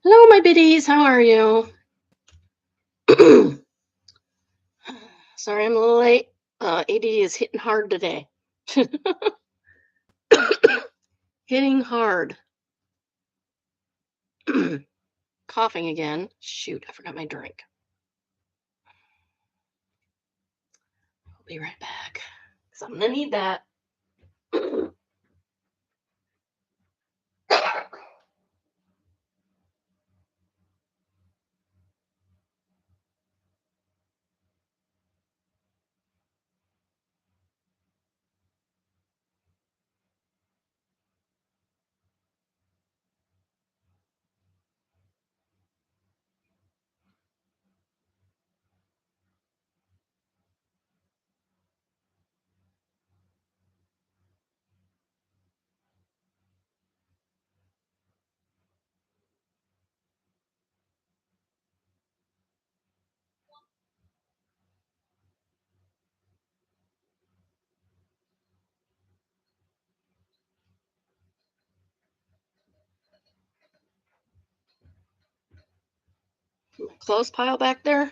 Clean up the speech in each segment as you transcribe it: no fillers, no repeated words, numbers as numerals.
Hello, my biddies. How are you? Sorry, I'm a little late. AD is hitting hard today. Hitting hard. Coughing again. Shoot, I forgot my drink. I'll be right back. 'Cause I'm gonna need that. My clothes pile back there.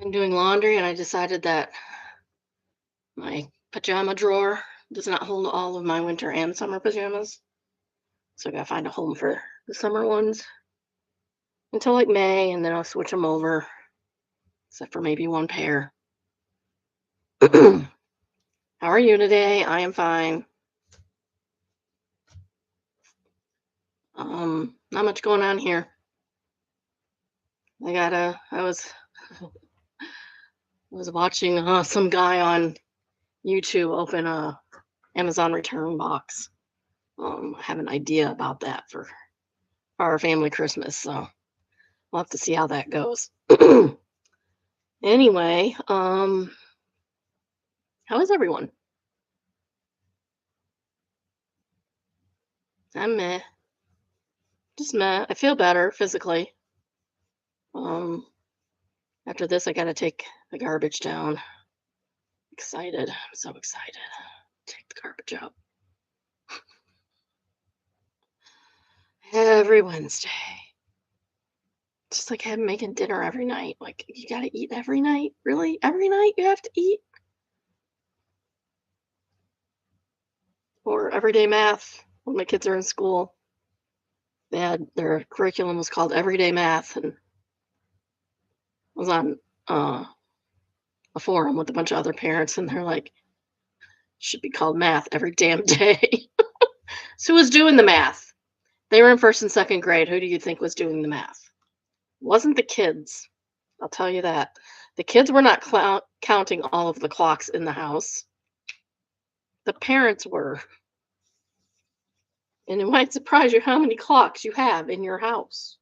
I'm doing laundry, and I decided that my pajama drawer does not hold all of my winter and summer pajamas. So I gotta find a home for the summer ones until like May, and then I'll switch them over, except for maybe one pair. How are you today? I am fine. Not much going on here. I was watching some guy on YouTube open a Amazon return box. I have an idea about that for our family Christmas, so we'll have to see how that goes. Anyway, how is everyone? I'm meh. Just meh. I feel better physically. Um, After this, I gotta take the garbage down. Excited. I'm so excited. Take the garbage out every Wednesday. Just like having making dinner every night. Like, you gotta eat every night? Really? Every night you have to eat? Or everyday math when my kids are in school. Their curriculum was called Everyday Math, and was on a forum with a bunch of other parents, and they're like, should be called math every damn day. So who was doing the math? They were in first and second grade. Who do you think was doing the math? Wasn't the kids. I'll tell you that. The kids were not counting all of the clocks in the house. The parents were. And it might surprise you how many clocks you have in your house.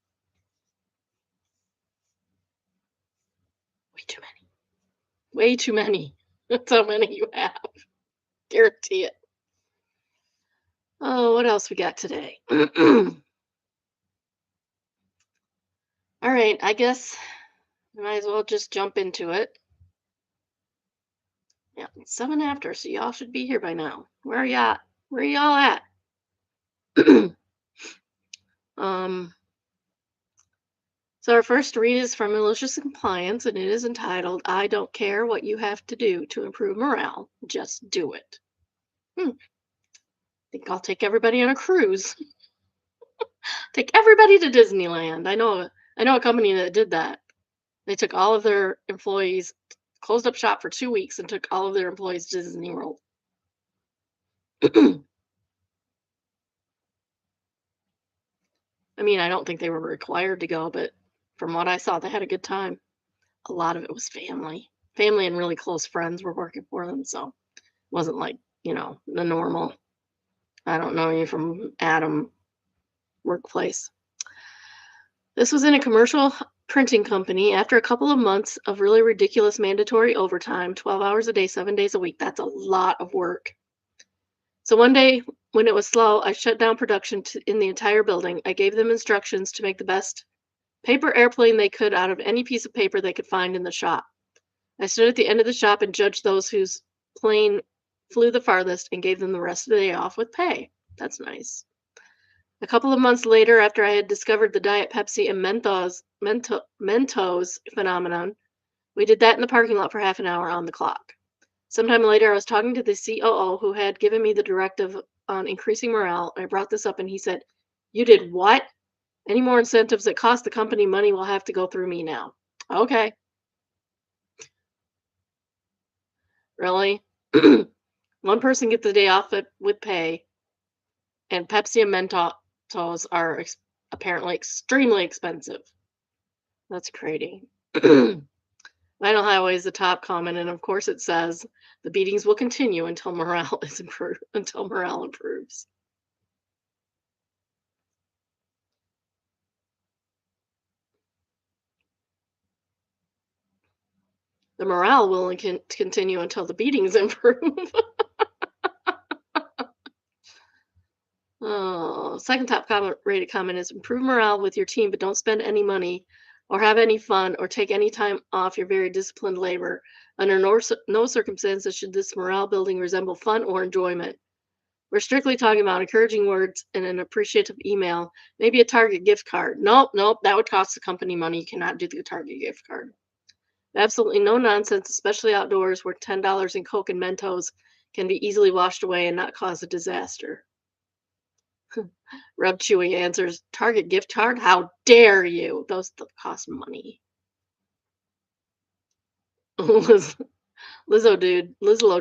Way too many. Way too many. That's how many you have. Guarantee it. Oh, what else we got today? All right, I guess I might as well just jump into it. Yeah, it's 7 after, so y'all should be here by now. Where are y'all? Where y'all at? um, so our first read is from Malicious Compliance, and it is entitled, I Don't Care What You Have to Do to Improve Morale. Just Do It. Hmm. Think I'll take everybody on a cruise. Take everybody to Disneyland. I know a company that did that. They took all of their employees, closed up shop for 2 weeks, and took all of their employees to Disney World. I mean, I don't think they were required to go, but from what I saw, they had a good time. A lot of it was family. Family and really close friends were working for them, so it wasn't like, the normal, I don't know you from Adam workplace. This was in a commercial printing company. After a couple of months of really ridiculous mandatory overtime, 12 hours a day, 7 days a week, that's a lot of work. So one day when it was slow, I shut down production in the entire building. I gave them instructions to make the best paper airplane they could out of any piece of paper they could find in the shop. I stood at the end of the shop and judged those whose plane flew the farthest and gave them the rest of the day off with pay. That's nice. A couple of months later, after I had discovered the Diet Pepsi and Mentos phenomenon, we did that in the parking lot for half an hour on the clock. Sometime later, I was talking to the COO who had given me the directive on increasing morale. I brought this up and he said, "You did what? Any more incentives that cost the company money will have to go through me now." Okay, really? One person gets the day off with pay, and Pepsi and Mentos are apparently extremely expensive. That's crazy. Vinyl Highway is the top comment, and of course it says the beatings will continue until morale is improved. Until morale improves. The morale will continue until the beatings improve. Oh, second top comment rated comment is improve morale with your team, but don't spend any money or have any fun or take any time off your very disciplined labor. Under no circumstances should this morale building resemble fun or enjoyment. We're strictly talking about encouraging words and an appreciative email, maybe a Target gift card. Nope, nope, that would cost the company money. You cannot do the Target gift card. Absolutely no nonsense, especially outdoors where $10 in Coke and Mentos can be easily washed away and not cause a disaster. Rub Chewy answers, Target gift card? How dare you? Those cost money. Lizlo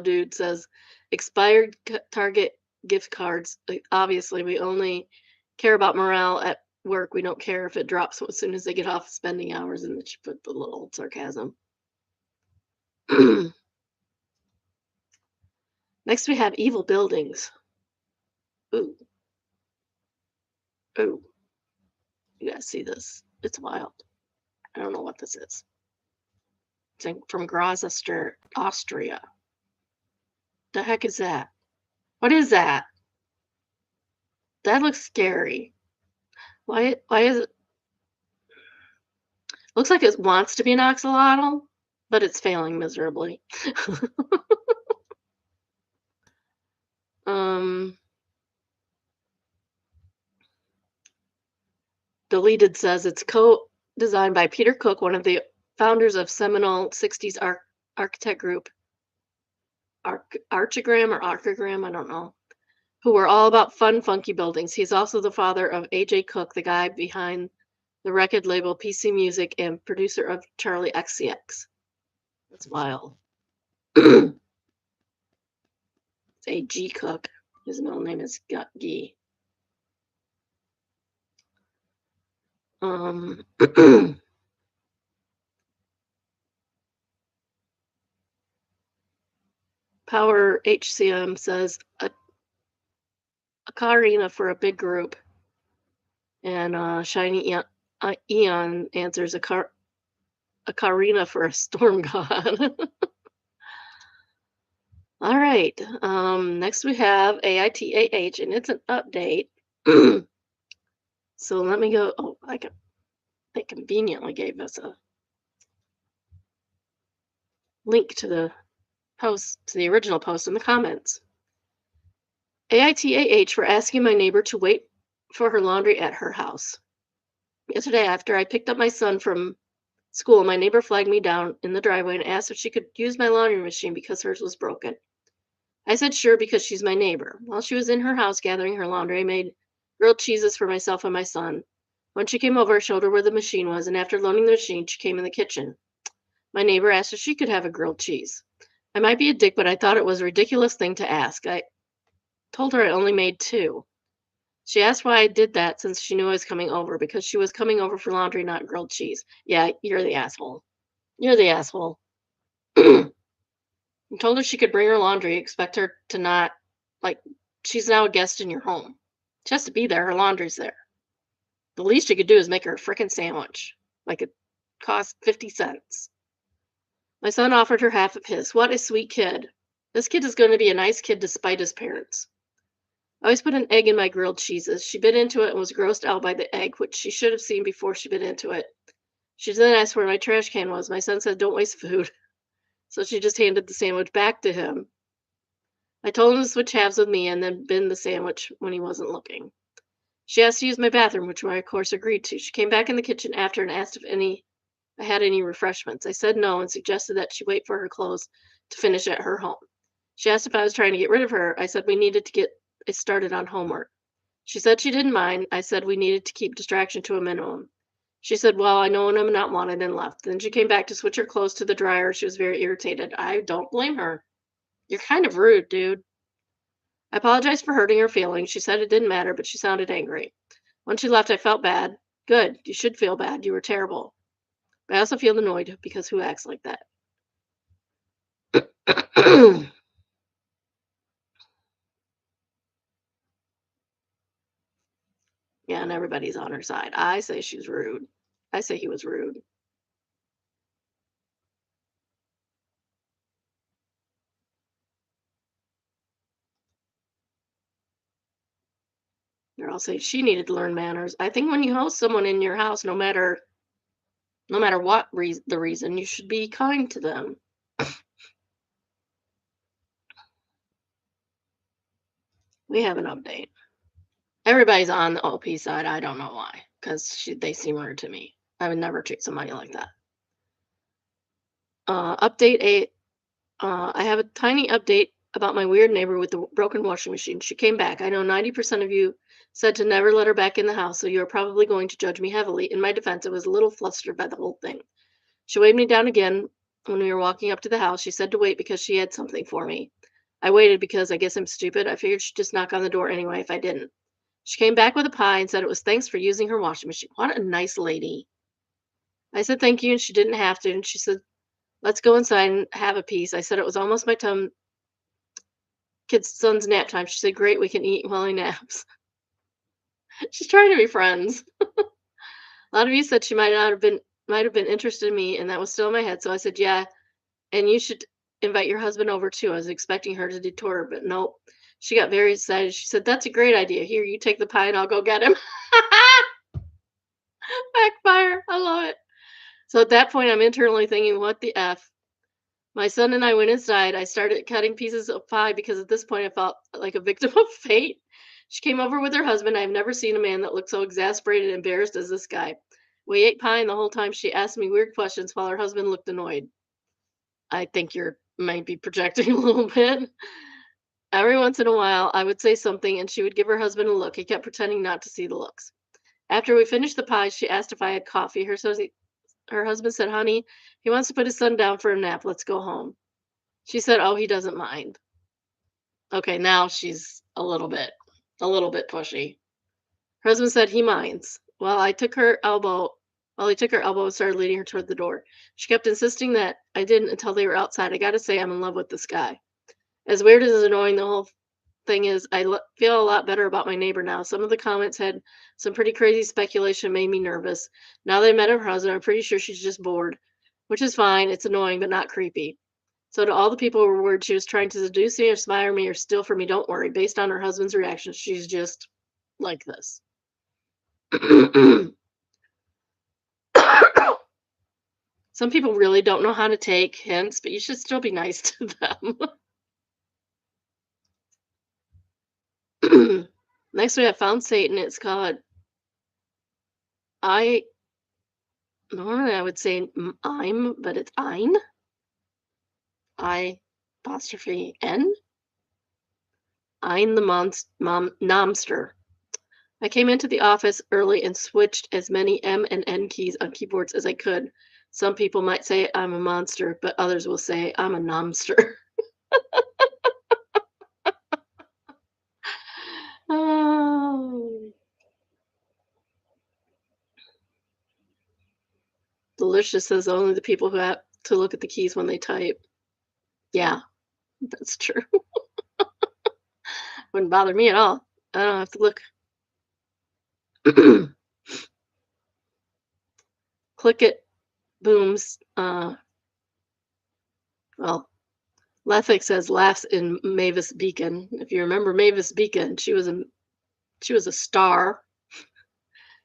dude says, expired Target gift cards. Obviously, we only care about morale at work. We don't care if it drops as soon as they get off spending hours. And then she put the little sarcasm. Next, we have evil buildings. Ooh, ooh, you guys see this? It's wild. I don't know what this is. It's from Graz, Austria. The heck is that? What is that? That looks scary. Why is it? Looks like it wants to be an axolotl, but it's failing miserably. um, Deleted says it's co-designed by Peter Cook, one of the founders of seminal 60s architect group Archigram or Archigram, I don't know, who were all about fun, funky buildings. He's also the father of A.J. Cook, the guy behind the record label PC Music and producer of Charlie XCX. That's wild. It's A.G. Cook. His middle name is Guy. Power HCM says a carina for a big group. And Shiny Eon answers a carina for a storm god. All right. Next we have AITAH, and it's an update. So let me go. Oh, they conveniently gave us a link to the post, to the original post in the comments. AITAH for asking my neighbor to wait for her laundry at her house. Yesterday, after I picked up my son from school, my neighbor flagged me down in the driveway and asked if she could use my laundry machine because hers was broken. I said sure because she's my neighbor. While she was in her house gathering her laundry, I made grilled cheeses for myself and my son. When she came over, I showed her where the machine was, and after loading the machine, she came in the kitchen. My neighbor asked if she could have a grilled cheese. I might be a dick, but I thought it was a ridiculous thing to ask. I told her I only made 2. She asked why I did that since she knew I was coming over, because she was coming over for laundry, not grilled cheese. Yeah, you're the asshole. You're the asshole. I told her she could bring her laundry, expect her to not, like, she's now a guest in your home. She has to be there, her laundry's there. The least you could do is make her a frickin' sandwich. Like it cost 50 cents. My son offered her half of his. What a sweet kid. This kid is going to be a nice kid despite his parents. I always put an egg in my grilled cheeses. She bit into it and was grossed out by the egg, which she should have seen before she bit into it. She then asked where my trash can was. My son said, don't waste food. So she just handed the sandwich back to him. I told him to switch halves with me and then bin the sandwich when he wasn't looking. She asked to use my bathroom, which I, of course, agreed to. She came back in the kitchen after and asked if I had any refreshments. I said no and suggested that she wait for her clothes to finish at her home. She asked if I was trying to get rid of her. I said we needed to get it started on homework. She said she didn't mind. I said we needed to keep distraction to a minimum. She said, well, I know when I'm not wanted, and left. Then she came back to switch her clothes to the dryer. She was very irritated. I don't blame her. You're kind of rude, dude. I apologized for hurting her feelings. She said it didn't matter, but she sounded angry. When she left, I felt bad. Good. You should feel bad. You were terrible. But I also feel annoyed because who acts like that? Yeah, and everybody's on her side. I say she's rude. I say he was rude. They're all saying she needed to learn manners. I think when you host someone in your house, no matter what the reason, you should be kind to them. We have an update. Everybody's on the OP side. I don't know why, because they seem rude to me. I would never treat somebody like that. Update 8. I have a tiny update about my weird neighbor with the broken washing machine. She came back. I know 90% of you said to never let her back in the house, so you are probably going to judge me heavily. In my defense, I was a little flustered by the whole thing. She waved me down again when we were walking up to the house. She said to wait because she had something for me. I waited because I guess I'm stupid. I figured she'd just knock on the door anyway if I didn't. She came back with a pie and said it was thanks for using her washing machine. What a nice lady. I said thank you, and she didn't have to. And she said, let's go inside and have a piece. I said it was almost my kid's son's nap time. She said, great, we can eat while he naps. She's trying to be friends. A lot of you said she might have been interested in me, and that was still in my head. So I said, yeah, and you should invite your husband over too. I was expecting her to detour her, but nope. She got very excited. She said, that's a great idea. Here, you take the pie and I'll go get him. Backfire. I love it. So at that point, I'm internally thinking, what the F? My son and I went inside. I started cutting pieces of pie because at this point I felt like a victim of fate. She came over with her husband. I've never seen a man that looked so exasperated and embarrassed as this guy. We ate pie, and the whole time she asked me weird questions while her husband looked annoyed. I think you're might be projecting a little bit. Every once in a while, I would say something and she would give her husband a look. He kept pretending not to see the looks. After we finished the pie, she asked if I had coffee. Her husband said, honey, he wants to put his son down for a nap. Let's go home. She said, oh, he doesn't mind. Okay, now she's a little bit pushy. Her husband said he minds. He took her elbow and started leading her toward the door. She kept insisting that I didn't until they were outside. I gotta say, I'm in love with this guy. As weird as annoying the whole thing is, feel a lot better about my neighbor now. Some of the comments had some pretty crazy speculation, made me nervous. Now that I met her husband, I'm pretty sure she's just bored, which is fine. It's annoying, but not creepy. So to all the people who were worried she was trying to seduce me or spy on me or steal from me, don't worry. Based on her husband's reaction, she's just like this. Some people really don't know how to take hints, but you should still be nice to them. Next, we have Found Satan. It's called I. Normally, I would say I'm, but it's ein. I apostrophe N. Ein the nomster. I came into the office early and switched as many M and N keys on keyboards as I could. Some people might say I'm a monster, but others will say I'm a nomster. Oh, Delicious says only the people who have to look at the keys when they type. Yeah, that's true. Wouldn't bother me at all. I don't have to look. Click it, booms. Well, Lethic says laughs in Mavis Beacon. If you remember Mavis Beacon, she was a star.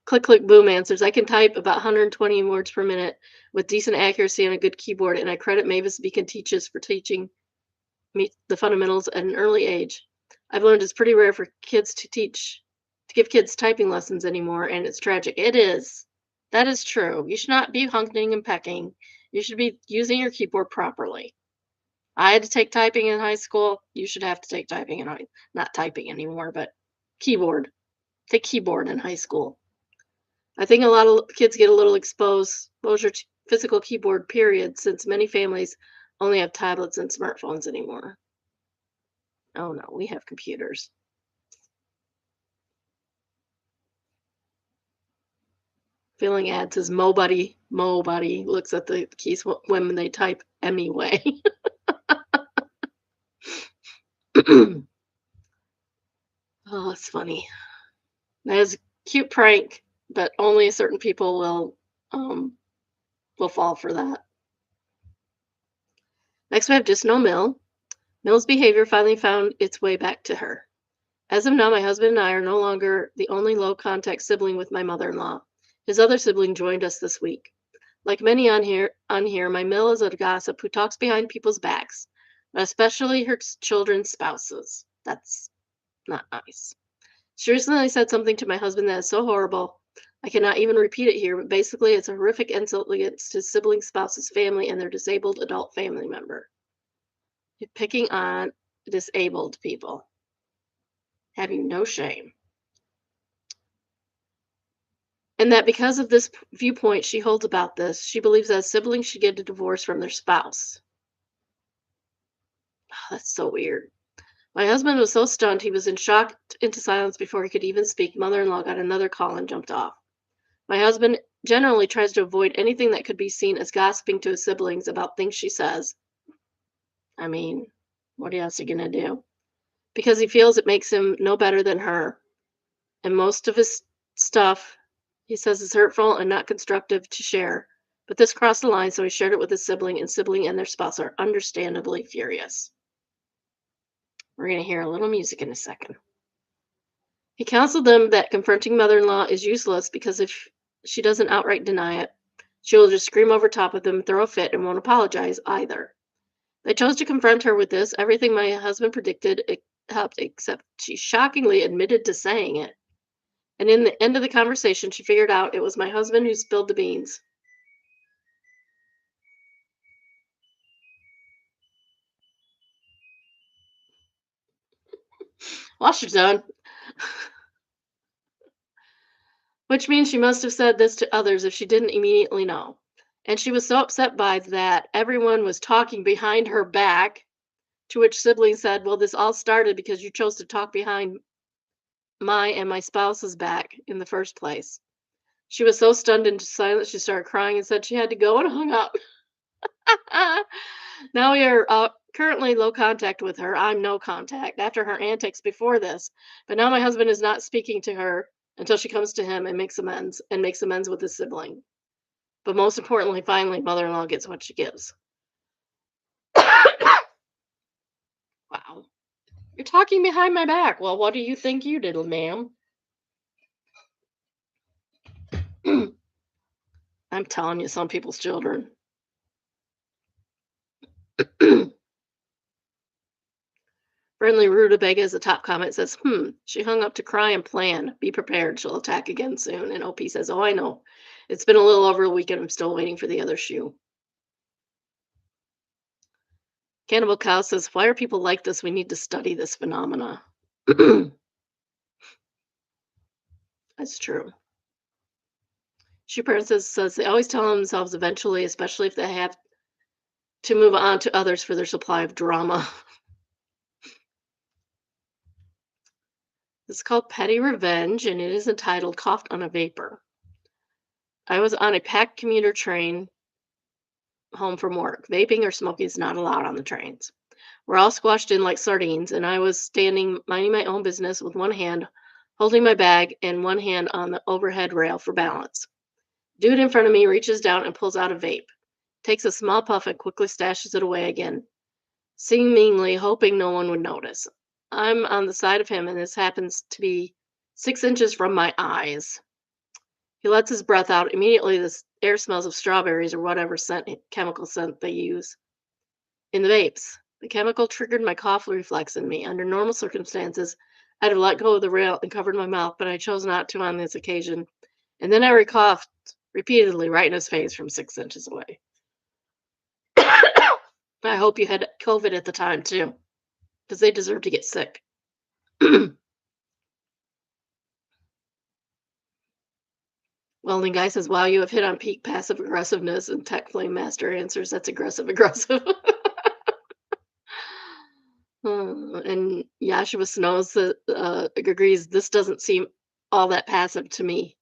Click, click, boom answers. I can type about 120 words per minute with decent accuracy on a good keyboard, and I credit Mavis Beacon teaches for teaching me the fundamentals at an early age. I've learned it's pretty rare for kids to teach to give kids typing lessons anymore, and it's tragic. It is. That is true. You should not be hunting and pecking. You should be using your keyboard properly. I had to take typing in high school. You should have to take typing in high, not typing anymore, but keyboard. Take keyboard in high school. I think a lot of kids get a little exposure to physical keyboard, period, since many families only have tablets and smartphones anymore. Oh no, we have computers. Filling ad says Mobuddy looks at the keys when they type anyway. Oh, it's funny. That is a cute prank, but only certain people will fall for that. Next, we have Just No Mill. Mill's behavior finally found its way back to her. As of now, my husband and I are no longer the only low contact sibling with my mother-in-law. His other sibling joined us this week. Like many on here, my Mill is a gossip who talks behind people's backs, but especially her children's spouses. That's not nice. She recently said something to my husband that is so horrible, I cannot even repeat it here, but basically it's a horrific insult against his sibling spouse's family and their disabled adult family member. You're picking on disabled people. Having no shame. And that because of this viewpoint she holds about this, she believes that siblings should get a divorce from their spouse. Oh, that's so weird. My husband was so stunned he was in shock into silence before he could even speak. Mother-in-law got another call and jumped off. My husband generally tries to avoid anything that could be seen as gossiping to his siblings about things she says. I mean, what else are you gonna do? Because he feels it makes him no better than her. And most of his stuff he says is hurtful and not constructive to share. But this crossed the line, so he shared it with his sibling, and sibling and their spouse are understandably furious. We're going to hear a little music in a second. He counseled them that confronting mother-in-law is useless because if she doesn't outright deny it, she will just scream over top of them, throw a fit, and won't apologize either. They chose to confront her with this. Everything my husband predicted it helped, except she shockingly admitted to saying it. And in the end of the conversation, she figured out it was my husband who spilled the beans. Wash your done. Which means she must have said this to others if she didn't immediately know. And she was so upset by that everyone was talking behind her back, to which siblings said, well, this all started because you chose to talk behind my and my spouse's back in the first place. She was so stunned into silence, she started crying and said she had to go and hung up. Now we are currently low contact with her. I'm no contact after her antics before this. But now my husband is not speaking to her until she comes to him and makes amends with his sibling. But most importantly, finally, mother-in-law gets what she gives. Wow. You're talking behind my back. Well, what do you think you did, ma'am? I'm telling you, some people's children. Friendly Rutabaga is a top comment. Says, she hung up to cry and plan. Be prepared. She'll attack again soon. And OP says, oh, I know. It's been a little over a week and I'm still waiting for the other shoe. Cannibal Cow says, why are people like this? We need to study this phenomena. That's true. Shoe Princess says they always tell themselves eventually, especially if they have to move on to others for their supply of drama. It's called Petty Revenge, and it is entitled Coughed on a Vapor. I was on a packed commuter train home from work. Vaping or smoking is not allowed on the trains. We're all squashed in like sardines, and I was standing minding my own business with one hand holding my bag and one hand on the overhead rail for balance. Dude in front of me reaches down and pulls out a vape, takes a small puff and quickly stashes it away again, seemingly hoping no one would notice. I'm on the side of him, and this happens to be 6 inches from my eyes. He lets his breath out. Immediately, the air smells of strawberries or whatever chemical scent they use in the vapes. The chemical triggered my cough reflex in me. Under normal circumstances, I'd have let go of the rail and covered my mouth, but I chose not to on this occasion. And then I recoughed repeatedly right in his face from 6 inches away. I hope you had COVID at the time too, because they deserve to get sick. Welding guy says, "Wow, you have hit on peak passive aggressiveness." And Tech Flame Master answers, "That's aggressive, aggressive." And Yashua Snows agrees, "This doesn't seem all that passive to me."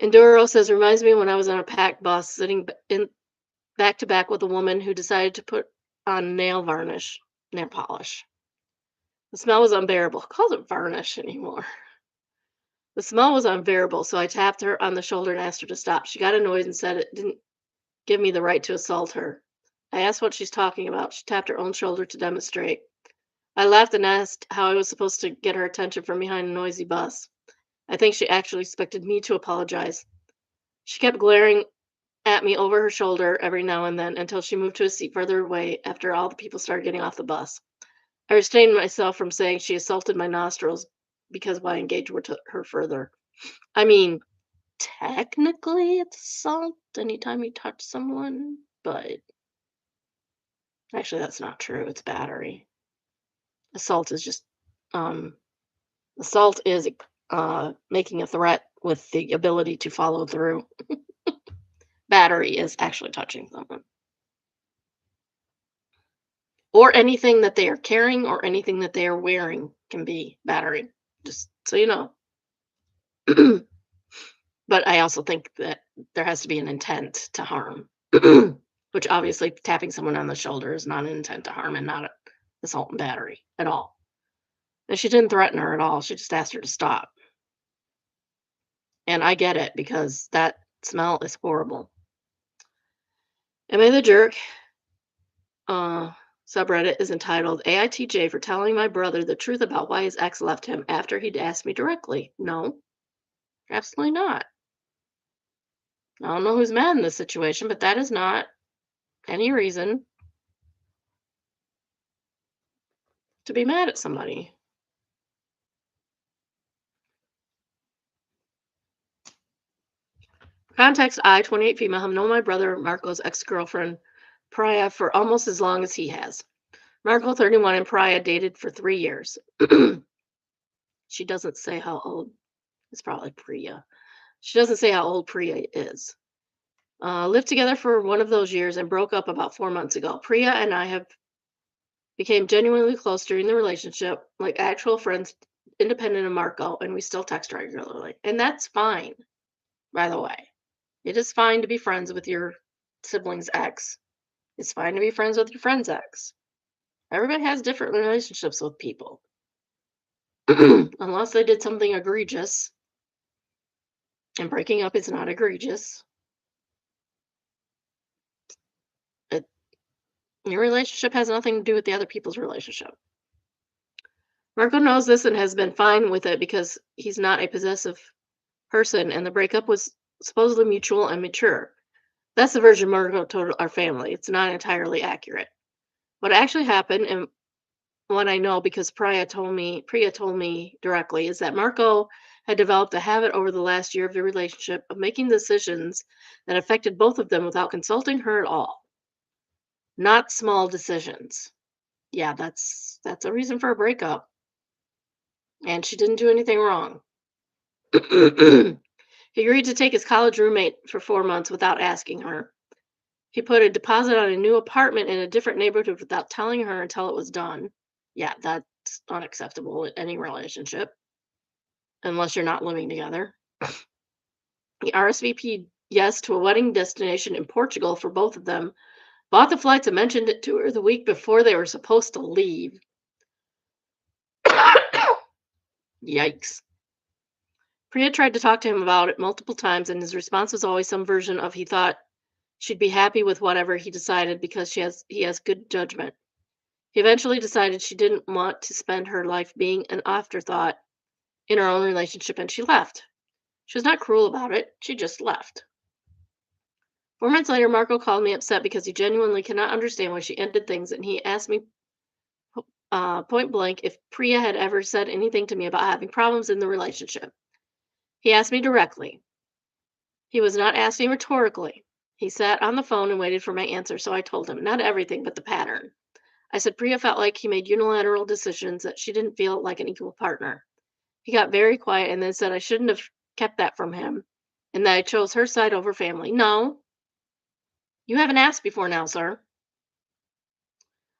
Enduro says, "Reminds me when I was on a packed bus sitting in back to back with a woman who decided to put on nail polish. The smell was unbearable." Who calls it varnish anymore? The smell was unbearable, so I tapped her on the shoulder and asked her to stop. She got annoyed and said it didn't give me the right to assault her. I asked what she's talking about. She tapped her own shoulder to demonstrate. I laughed and asked how I was supposed to get her attention from behind a noisy bus. I think she actually expected me to apologize. She kept glaring at me over her shoulder every now and then until she moved to a seat further away after all the people started getting off the bus. I restrained myself from saying she assaulted my nostrils because why engage with her further? I mean, technically it's assault anytime you touch someone, but actually that's not true. It's battery. Assault is just um assault is making a threat with the ability to follow through. Battery is actually touching someone. Or anything that they are carrying or anything that they are wearing can be battery. Just so you know. But I also think that there has to be an intent to harm, which obviously tapping someone on the shoulder is not an intent to harm and not assault and battery at all. And she didn't threaten her at all. She just asked her to stop. And I get it because that smell is horrible. Am I the jerk? Uh, Subreddit is entitled AITJ for telling my brother the truth about why his ex left him after he'd asked me directly. No, absolutely not. I don't know who's mad in this situation, but that is not any reason to be mad at somebody. Context: I, 28 female, have known my brother Marco's ex girlfriend, Priya, for almost as long as he has. Marco, 31, and Priya dated for 3 years. She doesn't say how old. It's probably Priya. She doesn't say how old Priya is. Lived together for one of those years and broke up about 4 months ago. Priya and I have became genuinely close during the relationship, like actual friends, independent of Marco, and we still text regularly. And that's fine, by the way. It is fine to be friends with your sibling's ex. It's fine to be friends with your friend's ex. Everybody has different relationships with people. Unless they did something egregious. And breaking up is not egregious. It, your relationship has nothing to do with the other people's relationship. Marco knows this and has been fine with it because he's not a possessive person, and the breakup was supposedly mutual and mature. That's the version Marco told our family. It's not entirely accurate. What actually happened, and what I know because Priya told me directly, is that Marco had developed a habit over the last year of the relationship of making decisions that affected both of them without consulting her at all. Not small decisions. Yeah, that's a reason for a breakup. And she didn't do anything wrong. He agreed to take his college roommate for 4 months without asking her. He put a deposit on a new apartment in a different neighborhood without telling her until it was done. Yeah, that's unacceptable in any relationship, unless you're not living together. He RSVP'd yes to a wedding destination in Portugal for both of them, bought the flights and mentioned it to her the week before they were supposed to leave. Yikes. Priya tried to talk to him about it multiple times, and his response was always some version of he thought she'd be happy with whatever he decided because he has good judgment. He eventually decided she didn't want to spend her life being an afterthought in her own relationship, and she left. She was not cruel about it. She just left. 4 months later, Marco called me upset because he genuinely cannot understand why she ended things, and he asked me point blank if Priya had ever said anything to me about having problems in the relationship. He asked me directly. He was not asking rhetorically. He sat on the phone and waited for my answer, so I told him, not everything, but the pattern. I said Priya felt like he made unilateral decisions, that she didn't feel like an equal partner. He got very quiet and then said I shouldn't have kept that from him and that I chose her side over family. No, you haven't asked before now, sir.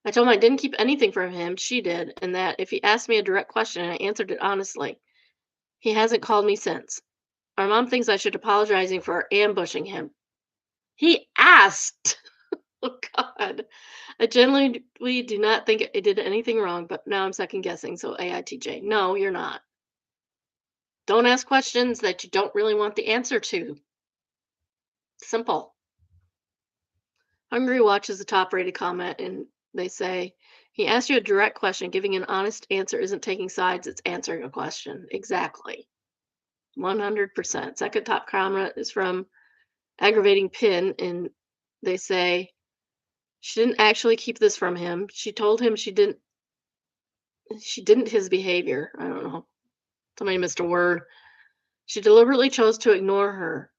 I told him I didn't keep anything from him, she did, and that if he asked me a direct question and I answered it honestly. He hasn't called me since. Our mom thinks I should apologizing for ambushing him. He asked. Oh God. I genuinely do not think I did anything wrong, but now I'm second guessing. So AITJ. No, you're not. Don't ask questions that you don't really want the answer to. Simple. Hungry Watch is the top rated comment, and they say, he asked you a direct question. Giving an honest answer isn't taking sides, it's answering a question. Exactly. 100%. Second top comment is from Aggravating Pin, and they say, she didn't actually keep this from him. She told him she didn't his behavior. I don't know. Somebody missed a word. She deliberately chose to ignore her.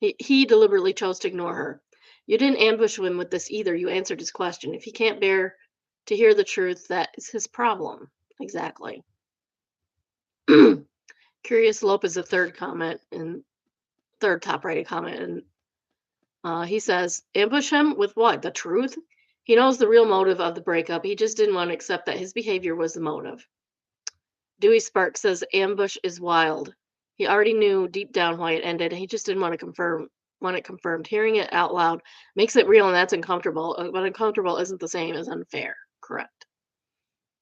He deliberately chose to ignore her. You didn't ambush him with this either. You answered his question. If he can't bear to hear the truth, that is his problem. Exactly. Curious Lope is the third comment and third top rated comment. And he says, ambush him with what? The truth? He knows the real motive of the breakup. He just didn't want to accept that his behavior was the motive. Dewey Spark says, ambush is wild. He already knew deep down why it ended. He just didn't want it confirmed. Hearing it out loud makes it real, and that's uncomfortable. But uncomfortable isn't the same as unfair. Correct.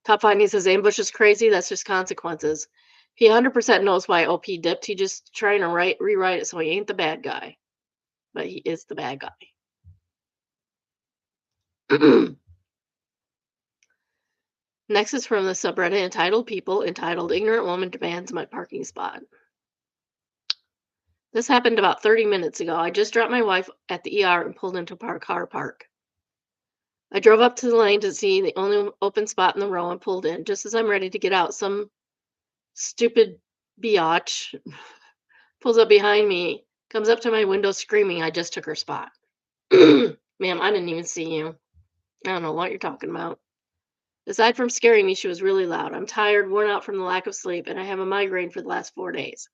Top Finding says, ambush is crazy. That's just consequences. He 100% knows why OP dipped. He just trying to rewrite it so he ain't the bad guy. But he is the bad guy. Next is from the subreddit Entitled People, entitled Ignorant Woman Demands My Parking Spot. This happened about 30 minutes ago. I just dropped my wife at the ER and pulled into our car park. I drove up to the lane to see the only open spot in the row and pulled in. Just as I'm ready to get out, some stupid biatch pulls up behind me, comes up to my window screaming, I just took her spot. Ma'am, I didn't even see you. I don't know what you're talking about. Aside from scaring me, she was really loud. I'm tired, worn out from the lack of sleep, and I have a migraine for the last 4 days.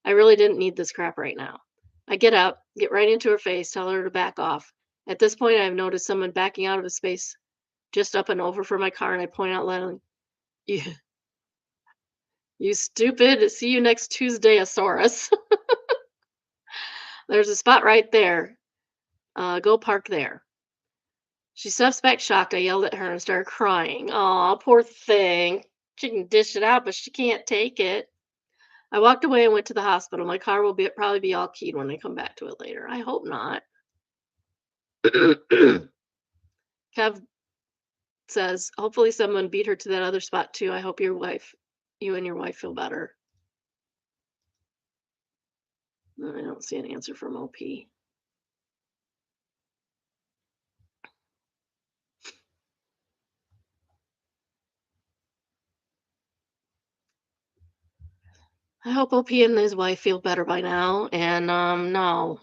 I really didn't need this crap right now. I get up, get right into her face, tell her to back off. At this point, I've noticed someone backing out of a space just up and over for my car, and I point out loudly, you, you stupid, see you next Tuesday, Asaurus. There's a spot right there. Go park there. She steps back shocked. I yelled at her and started crying. Aw, poor thing. She can dish it out, but she can't take it. I walked away and went to the hospital. My car will probably be all keyed when I come back to it later. I hope not. Kev says, hopefully someone beat her to that other spot too. I hope you and your wife feel better. I don't see an answer from OP. I hope OP and his wife feel better by now. And no,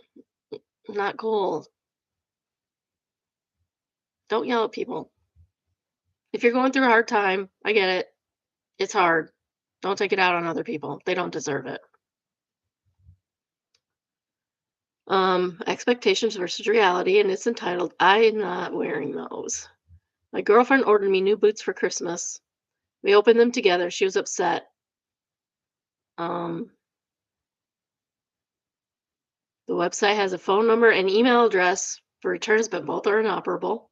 not cool. Don't yell at people. If you're going through a hard time, I get it. It's hard. Don't take it out on other people. They don't deserve it. Expectations versus reality, and it's entitled, I'm not wearing those. My girlfriend ordered me new boots for Christmas. We opened them together. She was upset. The website has a phone number and email address for returns, but both are inoperable.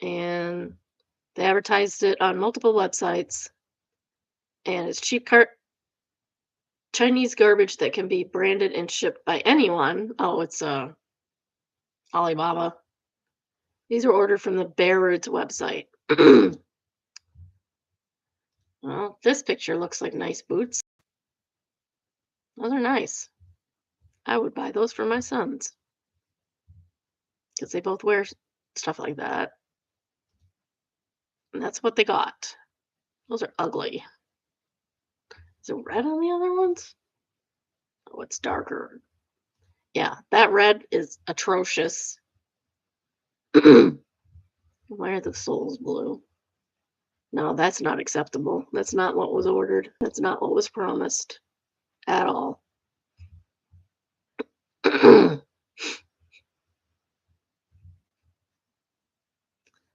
And they advertised it on multiple websites. And it's cheap Chinese garbage that can be branded and shipped by anyone. Oh, it's Alibaba. These were ordered from the Bare Roots website. Well, this picture looks like nice boots. Those are nice. I would buy those for my sons. because they both wear stuff like that. And that's what they got. Those are ugly. Is it red on the other ones? Oh, it's darker. Yeah, that red is atrocious. Why are the soles blue? No, that's not acceptable. That's not what was ordered. That's not what was promised at all.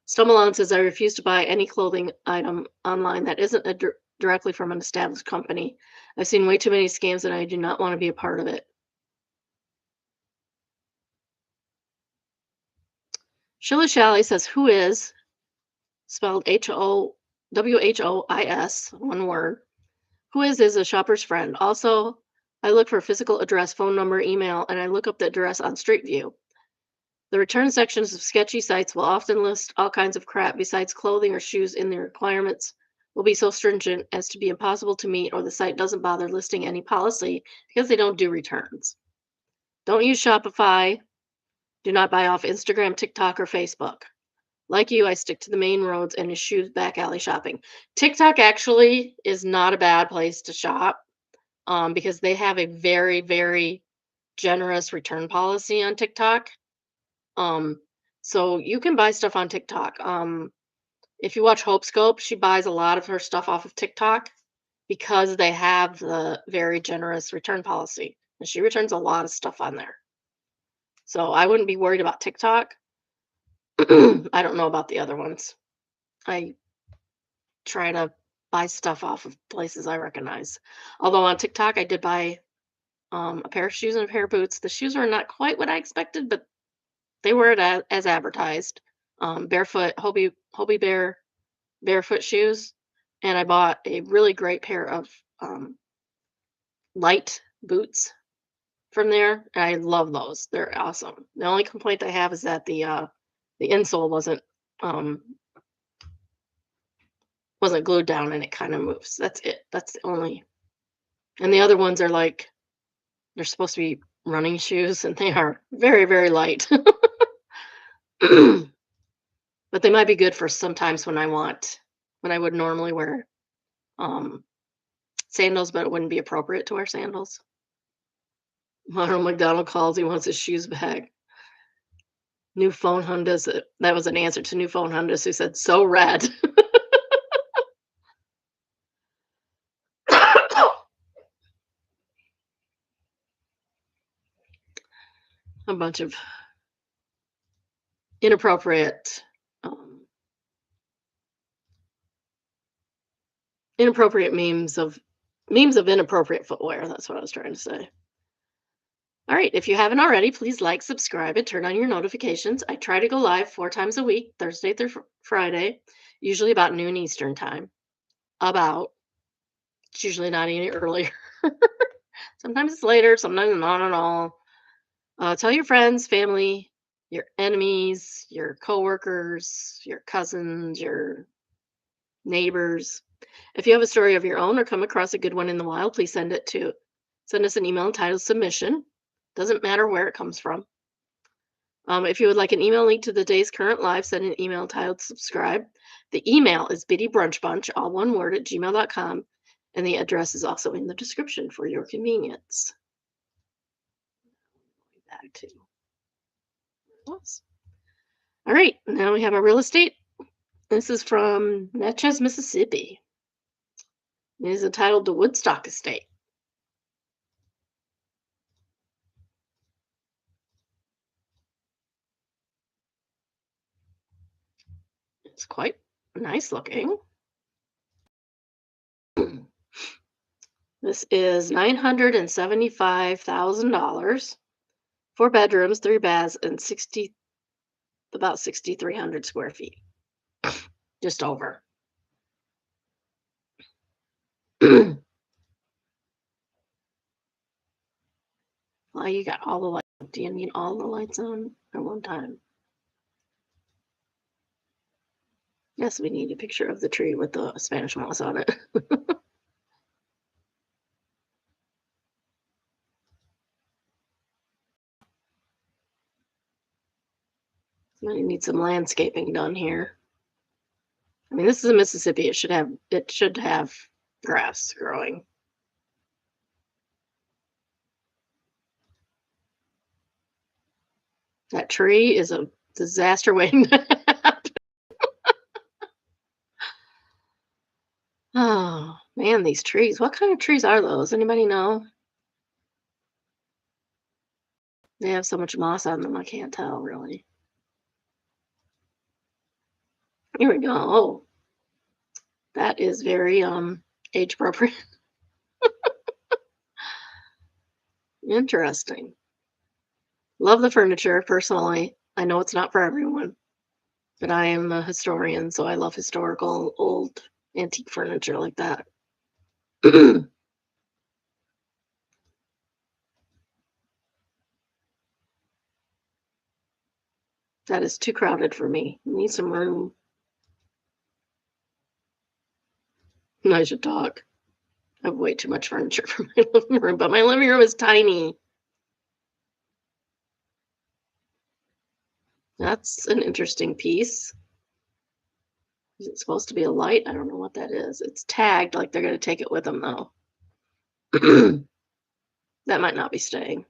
Stumbleon says, I refuse to buy any clothing item online that isn't directly from an established company. I've seen way too many scams and I do not want to be a part of it. Shilly Shally says, who is, spelled Whois, one word. Who is a shopper's friend. Also, I look for physical address, phone number, email, and I look up the address on Street View. The return sections of sketchy sites will often list all kinds of crap besides clothing or shoes in the requirements will be so stringent as to be impossible to meet, or the site doesn't bother listing any policy because they don't do returns. Don't use Shopify. Do not buy off Instagram, TikTok, or Facebook. Like you, I stick to the main roads and eschew back alley shopping. TikTok actually is not a bad place to shop because they have a very, very generous return policy on TikTok. So you can buy stuff on TikTok. If you watch Hope Scope, she buys a lot of her stuff off of TikTok because they have the very generous return policy. And she returns a lot of stuff on there. So I wouldn't be worried about TikTok. I don't know about the other ones. I try to buy stuff off of places I recognize. Although on TikTok, I did buy a pair of shoes and a pair of boots. The shoes were not quite what I expected, but they were as advertised. Barefoot Hobie Bear barefoot shoes, and I bought a really great pair of light boots from there. And I love those; they're awesome. The only complaint I have is that the insole wasn't glued down and it kind of moves. That's it. That's the only. And the other ones are like they're supposed to be running shoes, and they are very very light. But they might be good for sometimes when I would normally wear um, sandals, but it wouldn't be appropriate to wear sandals. Ronald McDonald calls, he wants his shoes back. New phone Hondas, that was an answer to New Phone Hondas who said, so red. A bunch of inappropriate memes of inappropriate footwear. That's what I was trying to say. All right, if you haven't already, please like, subscribe, and turn on your notifications. I try to go live 4 times a week, Thursday through Friday, usually about noon Eastern time. It's usually not any earlier. Sometimes it's later, sometimes not at all. Tell your friends, family, your enemies, your coworkers, your cousins, your neighbors. If you have a story of your own or come across a good one in the wild, please send us an email entitled submission. Doesn't matter where it comes from. If you would like an email link to the day's current live, send an email entitled subscribe. The email is biddybrunchbunch, all one word, at gmail.com, and the address is also in the description for your convenience. That too. All right, now we have our real estate. This is from Natchez, Mississippi. It is entitled The Woodstock Estate. It's quite nice looking. This is $975,000, 4 bedrooms, 3 baths, and about 6,300 square feet. Just over. Well, you got all the lights. Do you need all the lights on at one time? Yes, we need a picture of the tree with the Spanish moss on it. I need some landscaping done here. I mean, this is a Mississippi. It should have grass growing. That tree is a disaster waiting to happen. Oh man, these trees. What kind of trees are those? Anybody know? They have so much moss on them, I can't tell really. Here we go. Oh, that is very age appropriate. Interesting. Love the furniture personally. I know it's not for everyone, but I am a historian, so I love historical old antique furniture like that. That is too crowded for me. I need some room. I should talk. I have way too much furniture for my living room, but my living room is tiny. That's an interesting piece. Is it supposed to be a light? I don't know what that is. It's tagged like they're going to take it with them, though. That might not be staying.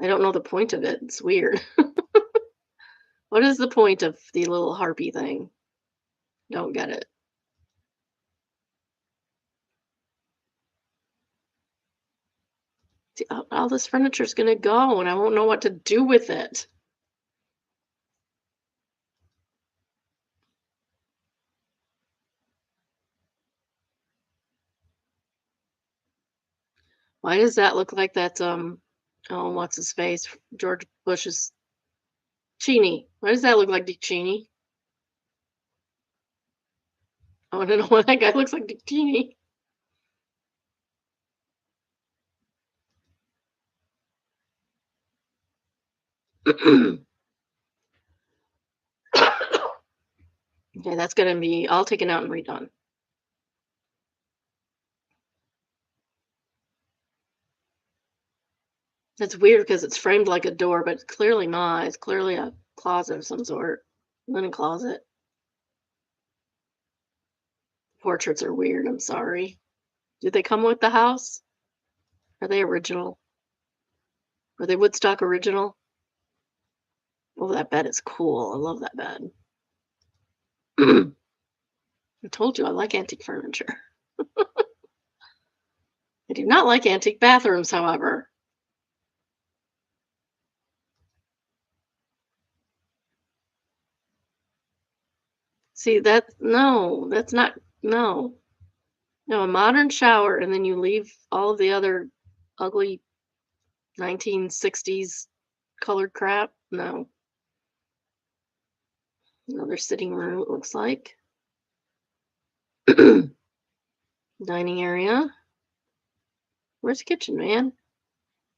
I don't know the point of it. It's weird. What is the point of the little harpy thing? Don't get it. See, all this furniture is going to go, and I won't know what to do with it. Why does that look like that's oh, what's his face? George Bush's Cheney. Why does that look like Dick Cheney? I want to know why that guy looks like Dick Cheney. Okay, that's gonna be all taken out and redone. That's weird because it's framed like a door, but it's clearly not. It's clearly a closet of some sort. Linen closet. Portraits are weird. I'm sorry. Did they come with the house? Are they original? Are they Woodstock original? Oh, that bed is cool. I love that bed. I told you I like antique furniture. I do not like antique bathrooms, however. See, no, that's not, no. No, a modern shower, and then you leave all of the other ugly 1960s colored crap. No. Another sitting room, it looks like. Dining area. Where's the kitchen, man?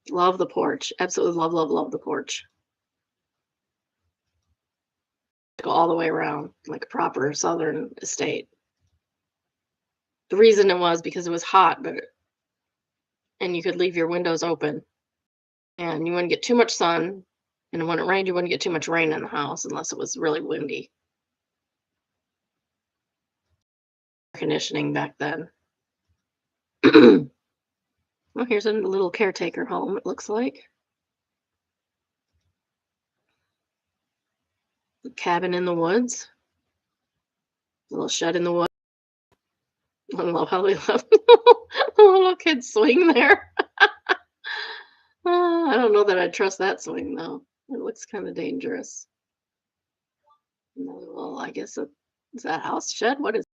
Love the porch. Absolutely love, love, love the porch. Go all the way around like a proper southern estate. The reason it was because it was hot, and you could leave your windows open, and you wouldn't get too much sun, and when it rained, you wouldn't get too much rain in the house unless it was really windy. Conditioning back then. Well, here's a little caretaker home, it looks like. A cabin in the woods. A little shed in the woods. I love how they left the little kid swing there. I don't know that I'd trust that swing, though. It looks kind of dangerous. Well, I guess is that house shed? What is?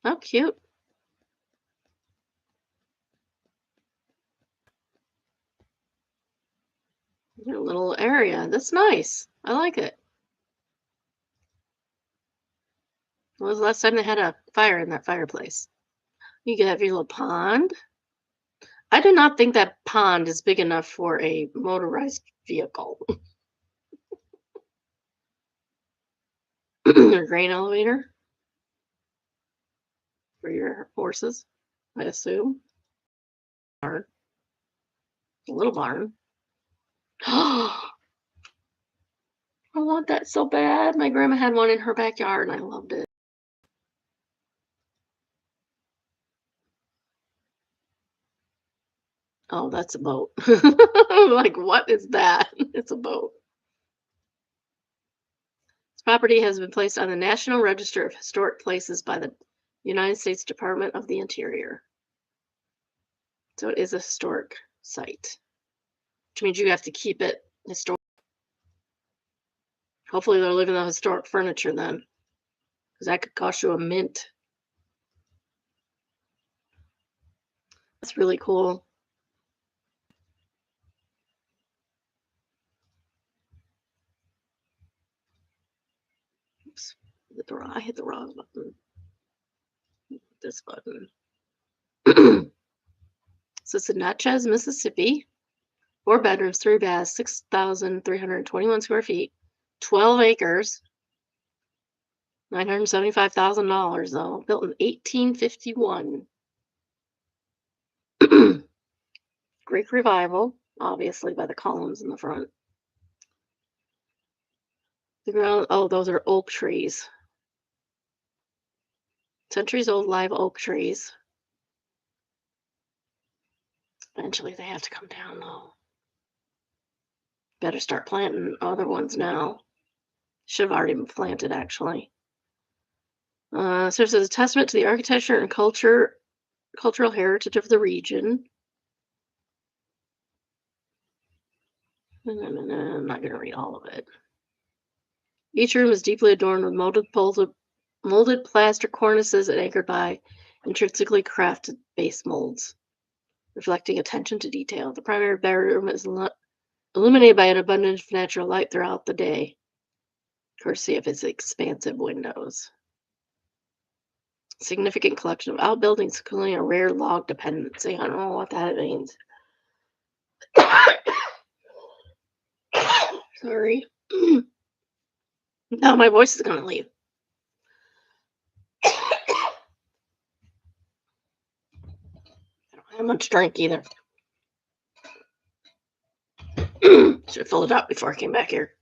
How cute. A little area. That's nice. I like it. When was the last time they had a fire in that fireplace? You could have your little pond. I do not think that pond is big enough for a motorized vehicle. Or grain elevator for your horses, I assume. Or A little barn. I want that so bad. My grandma had one in her backyard and I loved it. Oh, that's a boat. I'm like, what is that? It's a boat. This property has been placed on the National Register of Historic Places by the United States Department of the Interior. So it is a historic site, which means you have to keep it historic. Hopefully they're leaving the historic furniture then, because that could cost you a mint. That's really cool. Oops, I hit the wrong button. This button. So it's in Natchez, Mississippi. 4 bedrooms, 3 baths, 6,321 square feet, 12 acres, $975,000 though, built in 1851. Greek revival, obviously by the columns in the front. The ground, oh, those are oak trees. Centuries old live oak trees. Eventually they have to come down though. Better start planting other ones now. Should have already been planted actually. Serves as a testament to the architecture and cultural heritage of the region. I'm not going to read all of it. Each room is deeply adorned with molded plaster cornices and anchored by intrinsically crafted base molds, reflecting attention to detail. The primary bedroom is illuminated by an abundance of natural light throughout the day, courtesy of its expansive windows. Significant collection of outbuildings, including a rare log dependency. I don't know what that means. Sorry. Now my voice is going to leave. I don't have much drink either. Should have filled it up before I came back here.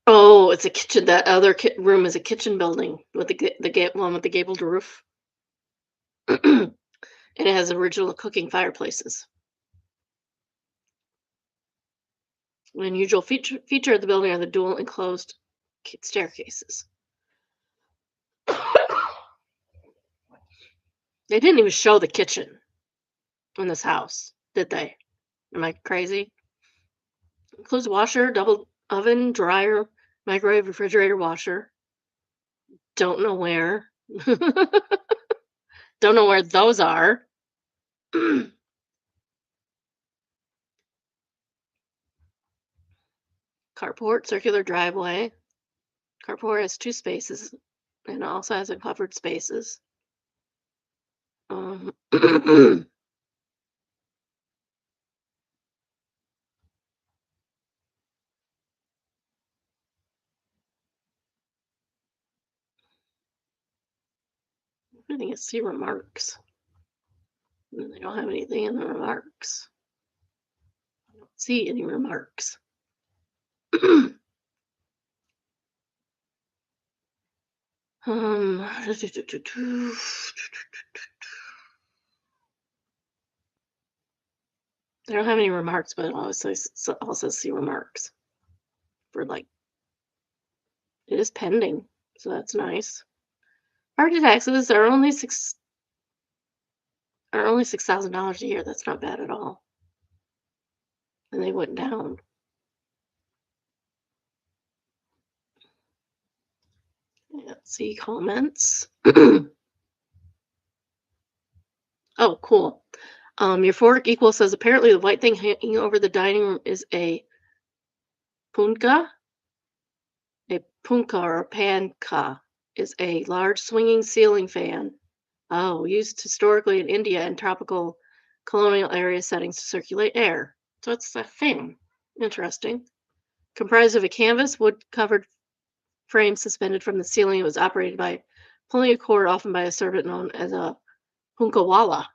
Oh, it's a kitchen. That other room is a kitchen building with the one with the gabled roof. And it has original cooking fireplaces. An unusual feature of the building are the dual enclosed staircases. They didn't even show the kitchen in this house, did they? Am I crazy? Includes washer, double oven, dryer, microwave, refrigerator, washer. Don't know where. Don't know where those are. Carport, circular driveway. Carport has 2 spaces and also has covered spaces. I think it's see remarks. And they don't have anything in the remarks. I don't see any remarks. They don't have any remarks, but it also see remarks for like it is pending, so that's nice. Property taxes are only $6,000 a year. That's not bad at all, and they went down. Let's see comments. Oh, cool. Your fork equal says apparently the white thing hanging over the dining room is a punka. A punka or a panka is a large swinging ceiling fan. Oh, used historically in India and tropical colonial area settings to circulate air. So it's a fan. Interesting. Comprised of a canvas wood-covered frame suspended from the ceiling. It was operated by pulling a cord, often by a servant known as a punkawala.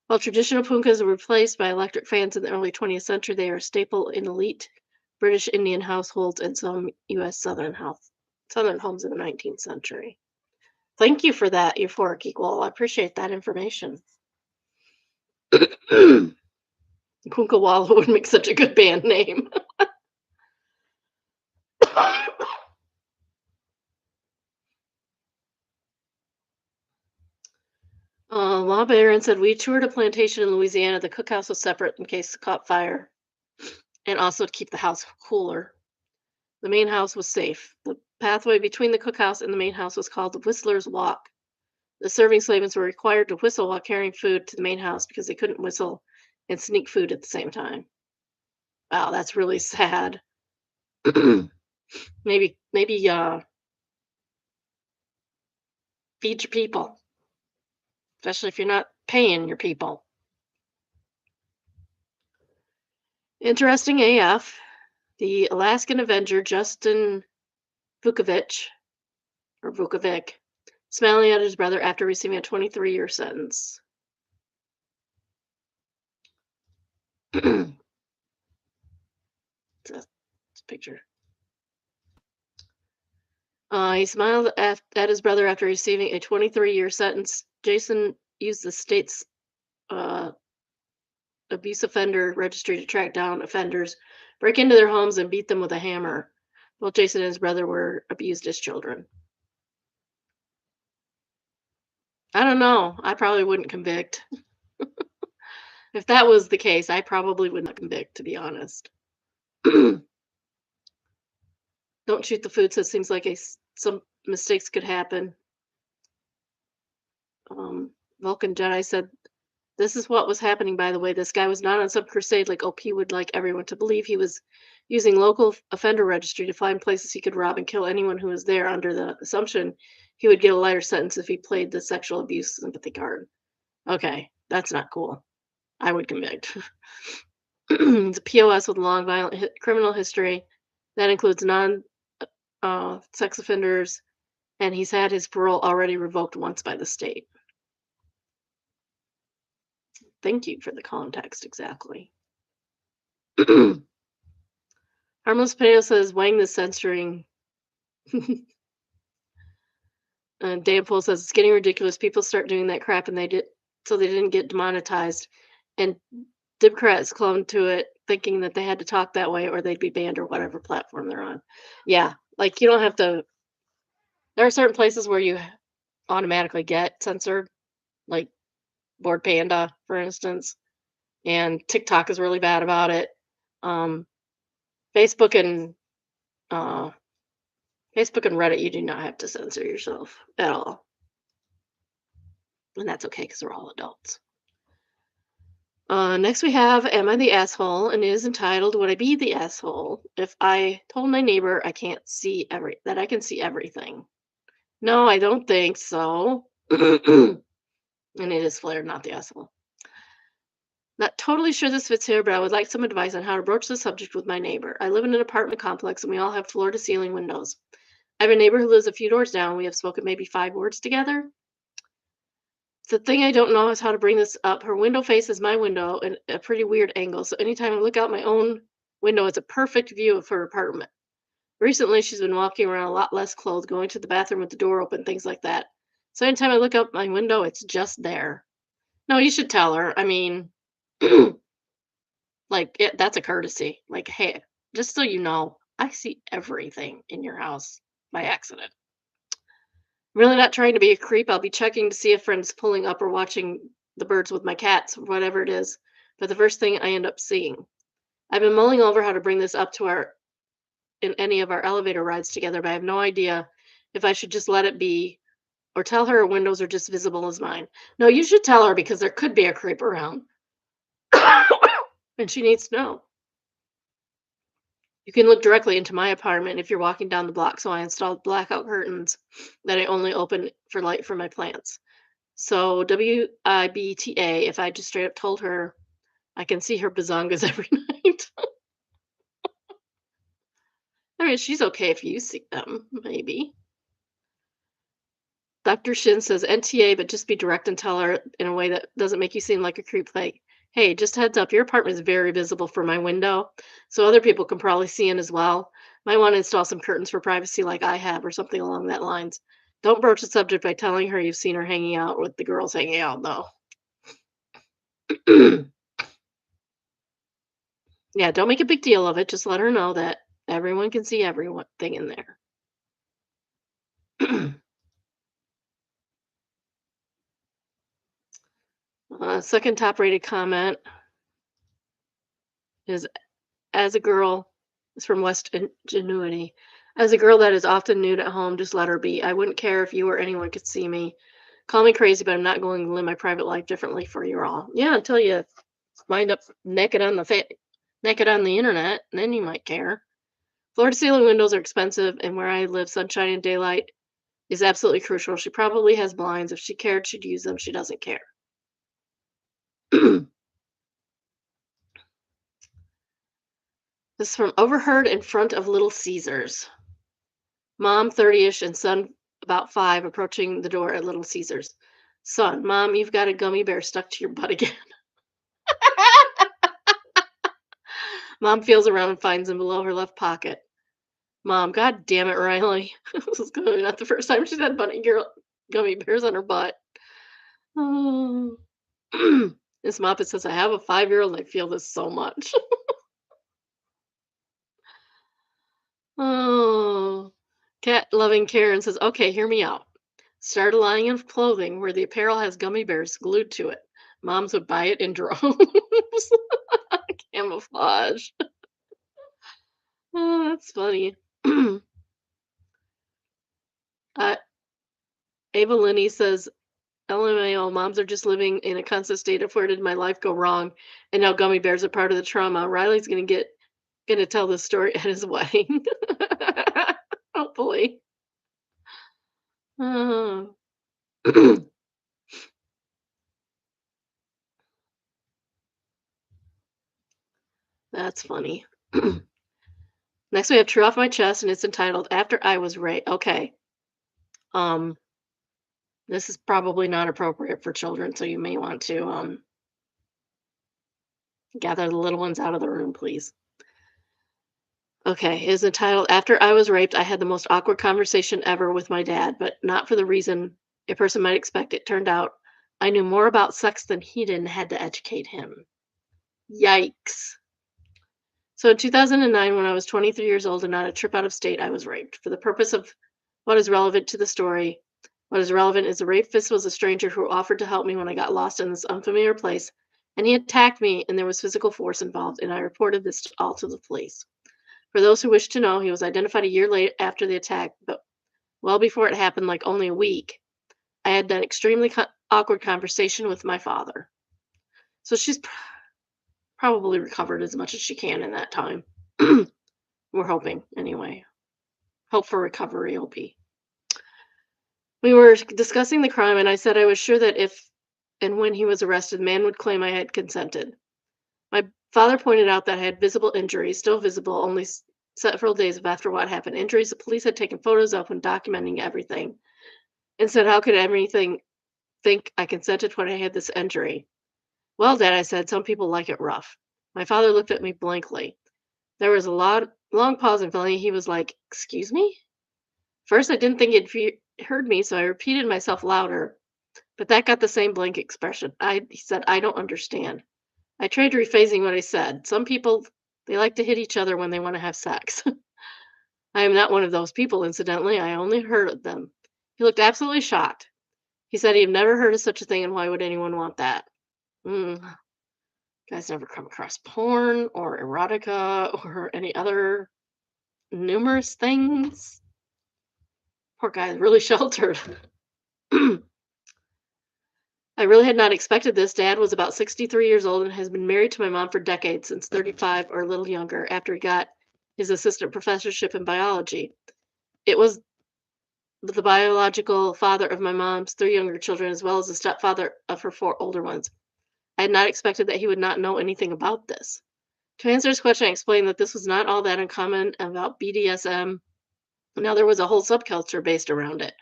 While traditional punkas were replaced by electric fans in the early 20th century, they are a staple in elite British Indian households and some U.S. Southern homes in the 19th century. Thank you for that, Euphoric Equal. I appreciate that information. Punka Walla would make such a good band name. Law Baron said, we toured a plantation in Louisiana. The cookhouse was separate in case it caught fire and also to keep the house cooler. The main house was safe. The pathway between the cookhouse and the main house was called the Whistler's Walk. The serving slaves were required to whistle while carrying food to the main house because they couldn't whistle and sneak food at the same time. Wow, that's really sad. maybe feed your people, especially if you're not paying your people. Interesting AF. The Alaskan Avenger Justin Vukovic smiling at his brother after receiving a 23-year sentence. It's a picture. He smiled at his brother after receiving a 23-year sentence. Jason used the state's abuse offender registry to track down offenders, break into their homes, and beat them with a hammer. Both Jason and his brother were abused as children. I don't know. I probably wouldn't convict. If that was the case, I probably would not convict, to be honest. Don't shoot the food, so it seems like some mistakes could happen. Vulcan Jedi said, this is what was happening, by the way. This guy was not on some crusade like OP would like everyone to believe. He was using local offender registry to find places he could rob and kill anyone who was there under the assumption he would get a lighter sentence if he played the sexual abuse sympathy card. Okay, that's not cool. I would convict. It's a POS with long violent criminal history. That includes non-sex offenders, and he's had his parole already revoked once by the state. Thank you for the context, exactly. Harmless Potato says, Wang the censoring. Danpool says, it's getting ridiculous. People start doing that crap and they didn't get demonetized. And Democrats clung to it thinking that they had to talk that way or they'd be banned or whatever platform they're on. Yeah, like you don't have to. There are certain places where you automatically get censored, like Board Panda, for instance, and TikTok is really bad about it. Facebook and Reddit, you do not have to censor yourself at all, and that's okay because we're all adults. Next we have, am I the asshole? And it is entitled, would I be the asshole if I told my neighbor I can't see that I can see everything? No, I don't think so. And it is flared, not the asshole. Not totally sure this fits here, but I would like some advice on how to broach the subject with my neighbor. I live in an apartment complex and we all have floor-to-ceiling windows. I have a neighbor who lives a few doors down. We have spoken maybe 5 words together. The thing I don't know is how to bring this up. Her window faces my window at a pretty weird angle, so anytime I look out my own window, it's a perfect view of her apartment. Recently, she's been walking around a lot less clothed, going to the bathroom with the door open, things like that. So anytime I look out my window, it's just there. No, you should tell her. I mean, that's a courtesy. Like, hey, just so you know, I see everything in your house by accident. Really not trying to be a creep. I'll be checking to see if friends pulling up or watching the birds with my cats, or whatever it is. But the first thing I end up seeing. I've been mulling over how to bring this up to in any of our elevator rides together, but I have no idea if I should just let it be or tell her windows are just visible as mine. No, you should tell her because there could be a creep around. And she needs to know. You can look directly into my apartment if you're walking down the block, so I installed blackout curtains that I only open for light for my plants. So WIBTA, if I just straight up told her I can see her bazongas every night. I mean, she's okay if you see them, maybe. Dr. Shin says NTA, but just be direct and tell her in a way that doesn't make you seem like a creep. Like, hey, just heads up, your apartment is very visible from my window, so other people can probably see in as well. Might want to install some curtains for privacy, like I have, or something along that lines. Don't broach the subject by telling her you've seen her hanging out with the girls hanging out, though. Yeah, don't make a big deal of it. Just let her know that everyone can see everything in there. Second top rated comment is as a girl, it's from West Ingenuity. As a girl that is often nude at home, just let her be. I wouldn't care if you or anyone could see me. Call me crazy, but I'm not going to live my private life differently for you all. Yeah, until you wind up naked on the internet, then you might care. Floor to ceiling windows are expensive, and where I live, sunshine and daylight is absolutely crucial. She probably has blinds. If she cared, she'd use them. She doesn't care. This is from Overheard in front of Little Caesars. Mom, 30-ish, and son, about 5, approaching the door at Little Caesars. Son, Mom, you've got a gummy bear stuck to your butt again. Mom feels around and finds him below her left pocket. Mom, God damn it, Riley. This is clearly not the first time she's had gummy bears on her butt. Oh. Miss Moppet says, I have a 5-year-old and I feel this so much. Oh. Cat loving Karen says, okay, hear me out. Start a line of clothing where the apparel has gummy bears glued to it. Moms would buy it in droves. Camouflage. Oh, that's funny. uh, Ava Linney says, LMAO, moms are just living in a constant state of where did my life go wrong? And now gummy bears are part of the trauma. Riley's gonna tell this story at his wedding. Hopefully. Oh. That's funny. Next we have True Off My Chest, and it's entitled After I Was Raped. Okay. Um, this is probably not appropriate for children, so you may want to gather the little ones out of the room, please. Okay, it is entitled After I Was Raped, I had the most awkward conversation ever with my dad, but not for the reason a person might expect. It turned out I knew more about sex than he did and had to educate him. Yikes. So in 2009, when I was 23 years old and on a trip out of state, I was raped. For the purpose of what is relevant to the story, what is relevant is the rapist was a stranger who offered to help me when I got lost in this unfamiliar place, and he attacked me, and there was physical force involved, and I reported this all to the police. For those who wish to know, he was identified a year late after the attack, but well before it happened, like only a week. I had that extremely awkward conversation with my father. So she's probably recovered as much as she can in that time. We're hoping, anyway. Hope for recovery, OP. We were discussing the crime, and I said I was sure that if and when he was arrested, the man would claim I had consented. My father pointed out that I had visible injuries, still visible only several days after what happened. Injuries the police had taken photos of when documenting everything, and said, how could everything think I consented when I had this injury? Well, Dad, I said, some people like it rough. My father looked at me blankly. There was a long pause, and finally he was like, excuse me? First, I didn't think he'd heard me, so I repeated myself louder, but that got the same blank expression. He said, I don't understand. I tried rephrasing what I said. Some people, they like to hit each other when they want to have sex. I am not one of those people, incidentally. I only heard of them. He looked absolutely shocked. He said he had never heard of such a thing, and why would anyone want that? Guys never come across porn or erotica or any other numerous things. Poor guy is really sheltered. I really had not expected this. Dad was about 63 years old and has been married to my mom for decades, since 35 or a little younger, after he got his assistant professorship in biology. It was the biological father of my mom's 3 younger children, as well as the stepfather of her 4 older ones. I had not expected that he would not know anything about this. To answer his question, I explained that this was not all that uncommon about BDSM. Now, there was a whole subculture based around it.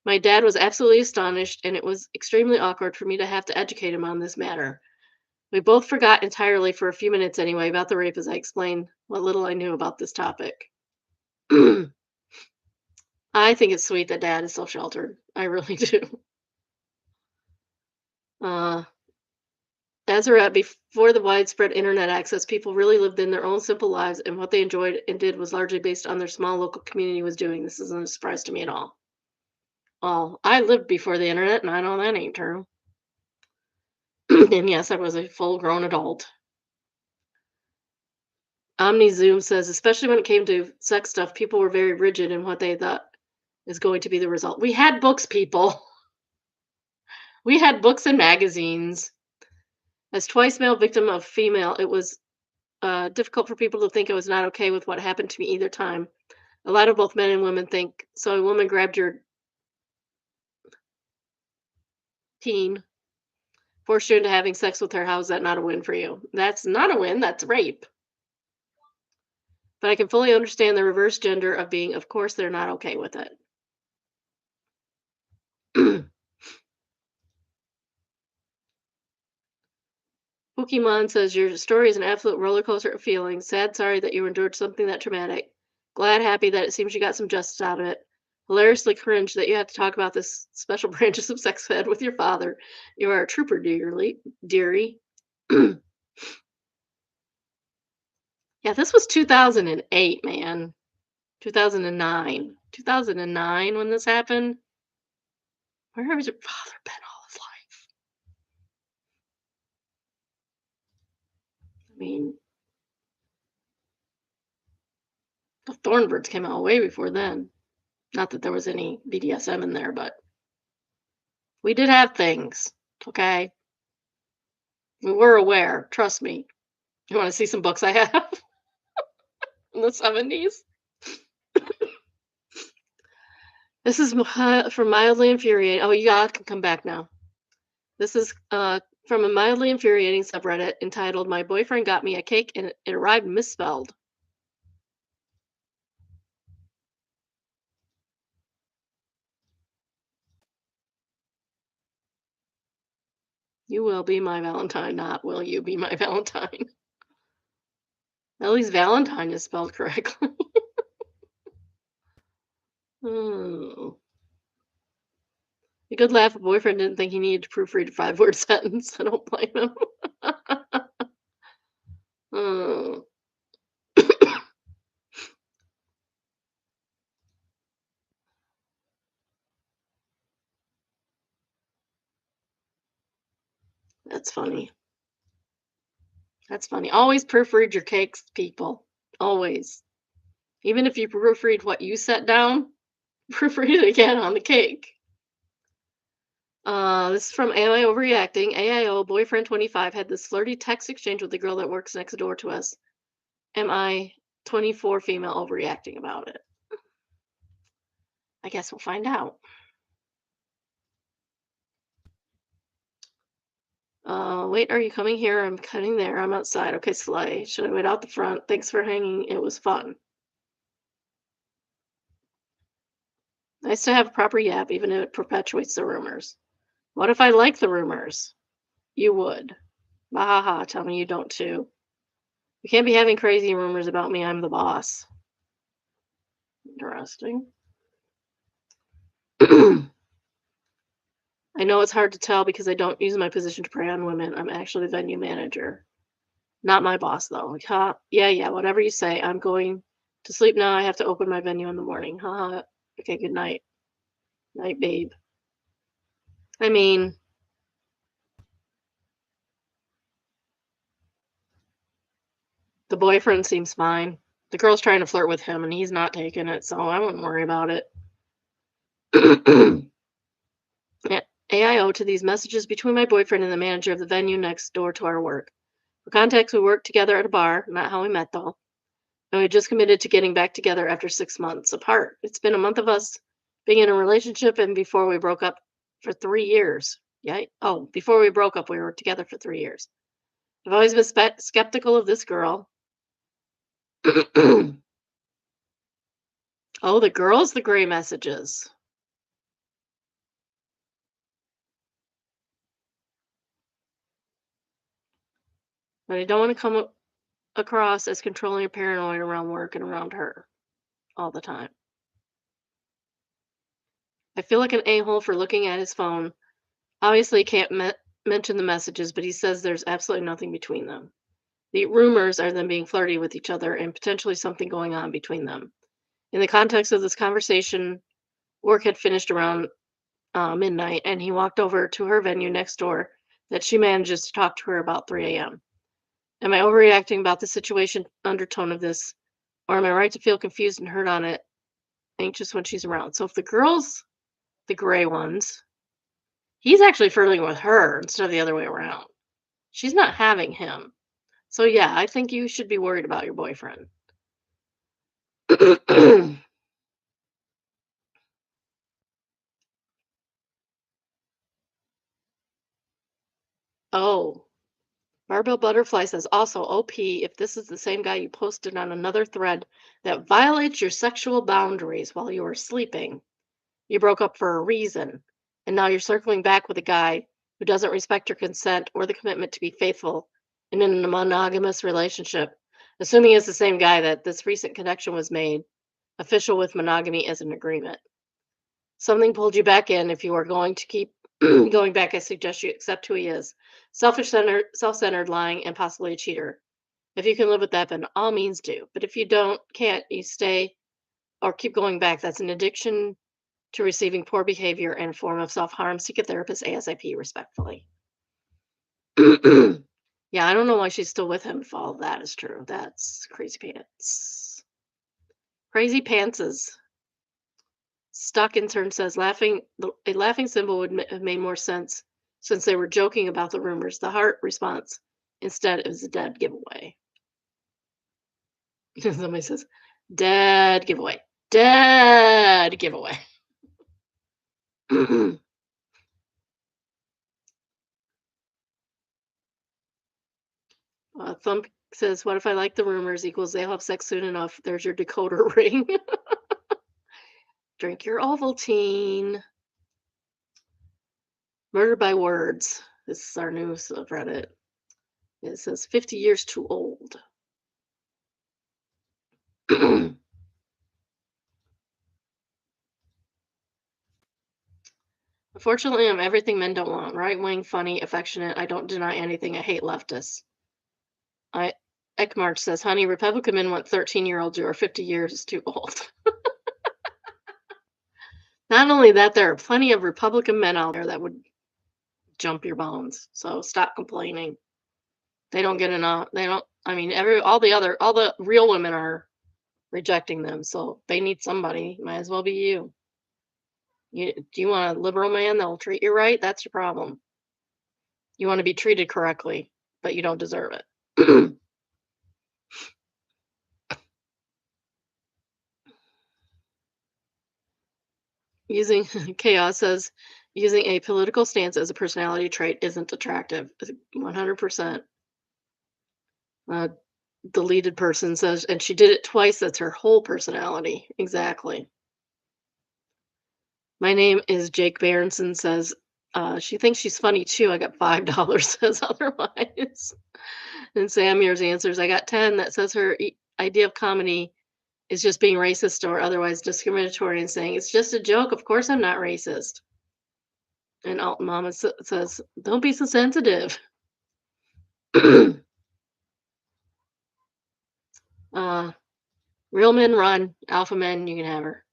My dad was absolutely astonished, and it was extremely awkward for me to have to educate him on this matter. We both forgot entirely, for a few minutes anyway, about the rape as I explained what little I knew about this topic. I think it's sweet that dad is so sheltered. I really do. Uh, Azarette, before the widespread internet access, people really lived in their own simple lives, and what they enjoyed and did was largely based on their small local community was doing. This isn't a surprise to me at all. Oh, I lived before the internet, and I know that ain't true. And yes, I was a full grown adult. OmniZoom says, especially when it came to sex stuff, people were very rigid in what they thought is going to be the result. We had books, people. We had books and magazines. As twice male victim of female, it was difficult for people to think I was not okay with what happened to me either time. A lot of both men and women think so. A woman grabbed your teen, forced you into having sex with her. How is that not a win for you? That's not a win. That's rape. But I can fully understand the reverse gender of being, of course, they're not okay with it. Pokemon says your story is an absolute roller coaster of feelings. Sad, sorry that you endured something that traumatic. Glad, happy that it seems you got some justice out of it. Hilariously cringe that you have to talk about this special branches of sex ed with your father. You are a trooper, dearie. Yeah, this was 2008, man. 2009. 2009 when this happened. Where has your father been all his life? I mean, the Thornbirds came out way before then. Not that there was any BDSM in there, but we did have things, okay? We were aware, trust me. You wanna see some books I have in the '70s? This is from Mildly Infuriating. Oh, you can come back now. This is, from a mildly infuriating subreddit entitled, "My Boyfriend Got Me a Cake and it Arrived Misspelled." You will be my Valentine, not will you be my Valentine. At least Valentine is spelled correctly. Hmm. A good laugh, a boyfriend didn't think he needed to proofread a 5-word sentence. I don't blame him. Hmm. That's funny. That's funny. Always proofread your cakes, people. Always. Even if you proofread what you set down, proofread it again on the cake. This is from Am I Overreacting? AIO, boyfriend 25, had this flirty text exchange with the girl that works next door to us. Am I 24 female overreacting about it? I guess we'll find out. Wait, are you coming here? I'm cutting there. I'm outside. Okay, Slay. Should I wait out the front? Thanks for hanging. It was fun. Nice to have a proper yap, even if it perpetuates the rumors. What if I like the rumors? You would. Bahaha, tell me you don't too. You can't be having crazy rumors about me. I'm the boss. Interesting. I know it's hard to tell because I don't use my position to prey on women. I'm actually the venue manager. Not my boss, though. Like, huh? Yeah, yeah, whatever you say. I'm going to sleep now. I have to open my venue in the morning. Haha. Okay, good night. Night, babe. I mean, the boyfriend seems fine. The girl's trying to flirt with him and he's not taking it, so I wouldn't worry about it. Yeah, AIO to these messages between my boyfriend and the manager of the venue next door to our work. For context, we worked together at a bar, not how we met though. And we just committed to getting back together after 6 months apart. It's been a month of us being in a relationship, and before we broke up for 3 years. Yeah. Oh, before we broke up, we were together for 3 years. I've always been skeptical of this girl. Oh, the girls, the gray messages. But I don't want to come across as controlling or paranoid around work and around her all the time. I feel like an a-hole for looking at his phone. Obviously, he can't mention the messages, but he says there's absolutely nothing between them. The rumors are them being flirty with each other and potentially something going on between them. In the context of this conversation, work had finished around midnight, and he walked over to her venue next door that she manages to talk to her about 3 a.m. Am I overreacting about the situation undertone of this, or am I right to feel confused and hurt on it, anxious when she's around? So if the girl's the gray ones, he's actually flirting with her instead of the other way around. She's not having him. So yeah, I think you should be worried about your boyfriend. Oh, Barbell Butterfly says also, OP, if this is the same guy you posted on another thread that violates your sexual boundaries while you were sleeping, you broke up for a reason. And now you're circling back with a guy who doesn't respect your consent or the commitment to be faithful and in a monogamous relationship, assuming it's the same guy that this recent connection was made official with monogamy as an agreement. Something pulled you back in. If you are going to keep going back, I suggest you accept who he is. Self-centered, lying, and possibly a cheater. If you can live with that, then all means do. But if you can't, you stay or keep going back. That's an addiction to receiving poor behavior and a form of self-harm. Seek a therapist ASAP, respectfully. Yeah, I don't know why she's still with him if all of that is true. That's crazy pants. Crazy pantses. Stock intern says a laughing symbol would have made more sense since they were joking about the rumors. The heart response instead is a dead giveaway. Somebody says, dead giveaway. Dead giveaway. Thump says, what if I like the rumors equals they'll have sex soon enough? There's your decoder ring. Drink your Ovaltine. Murder by Words. This is our new subreddit. It says 50 years too old. Unfortunately, I'm everything men don't want. Right wing, funny, affectionate. I don't deny anything. I hate leftists. I Ekmarch says, honey, Republican men want 13-year-olds who are 50 years too old. Not only that, there are plenty of Republican men out there that would jump your bones. So stop complaining. They don't get enough. They don't. I mean, all the real women are rejecting them. So they need somebody. Might as well be you. Do you want a liberal man that will treat you right? That's your problem. You want to be treated correctly, but you don't deserve it. Using chaos says using a political stance as a personality trait isn't attractive. 100%. Uh, deleted person says, and she did it twice. That's her whole personality. Exactly. My name is Jake Berenson says, she thinks she's funny too. I got $5 says otherwise. And Sam yours answers, I got 10 that says her idea of comedy is just being racist or otherwise discriminatory and saying it's just a joke. Of course I'm not racist. And Alt Mama says, don't be so sensitive. Real men run. Alpha men, you can have her.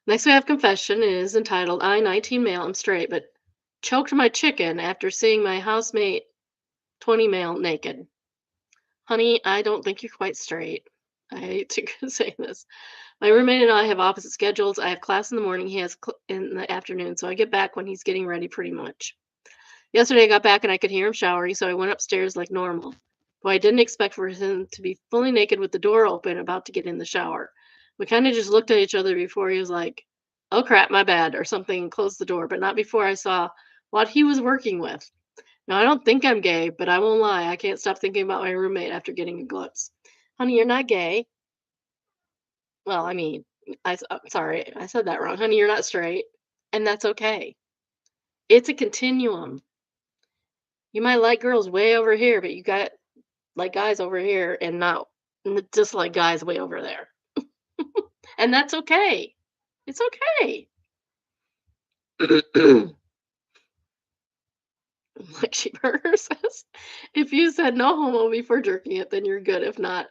Next we have confession. It is entitled, I, 19 male, I'm straight, but choked my chicken after seeing my housemate, 20 male, naked. Honey, I don't think you're quite straight. I hate to say this. My roommate and I have opposite schedules. I have class in the morning. He has in the afternoon. So I get back when he's getting ready pretty much. Yesterday I got back and I could hear him showering. So I went upstairs like normal. But I didn't expect for him to be fully naked with the door open, about to get in the shower. We kind of just looked at each other before he was like, oh crap, my bad, or something, and closed the door. But not before I saw what he was working with. Now, I don't think I'm gay, but I won't lie. I can't stop thinking about my roommate after getting a glutz. Honey, you're not gay. Well, I mean, I'm sorry, I said that wrong. Honey, you're not straight, and that's okay. It's a continuum. You might like girls way over here, but you got like guys over here and not just like guys way over there. And that's okay. It's okay. Like she Burger says, if you said no homo before jerking it, then you're good. If not,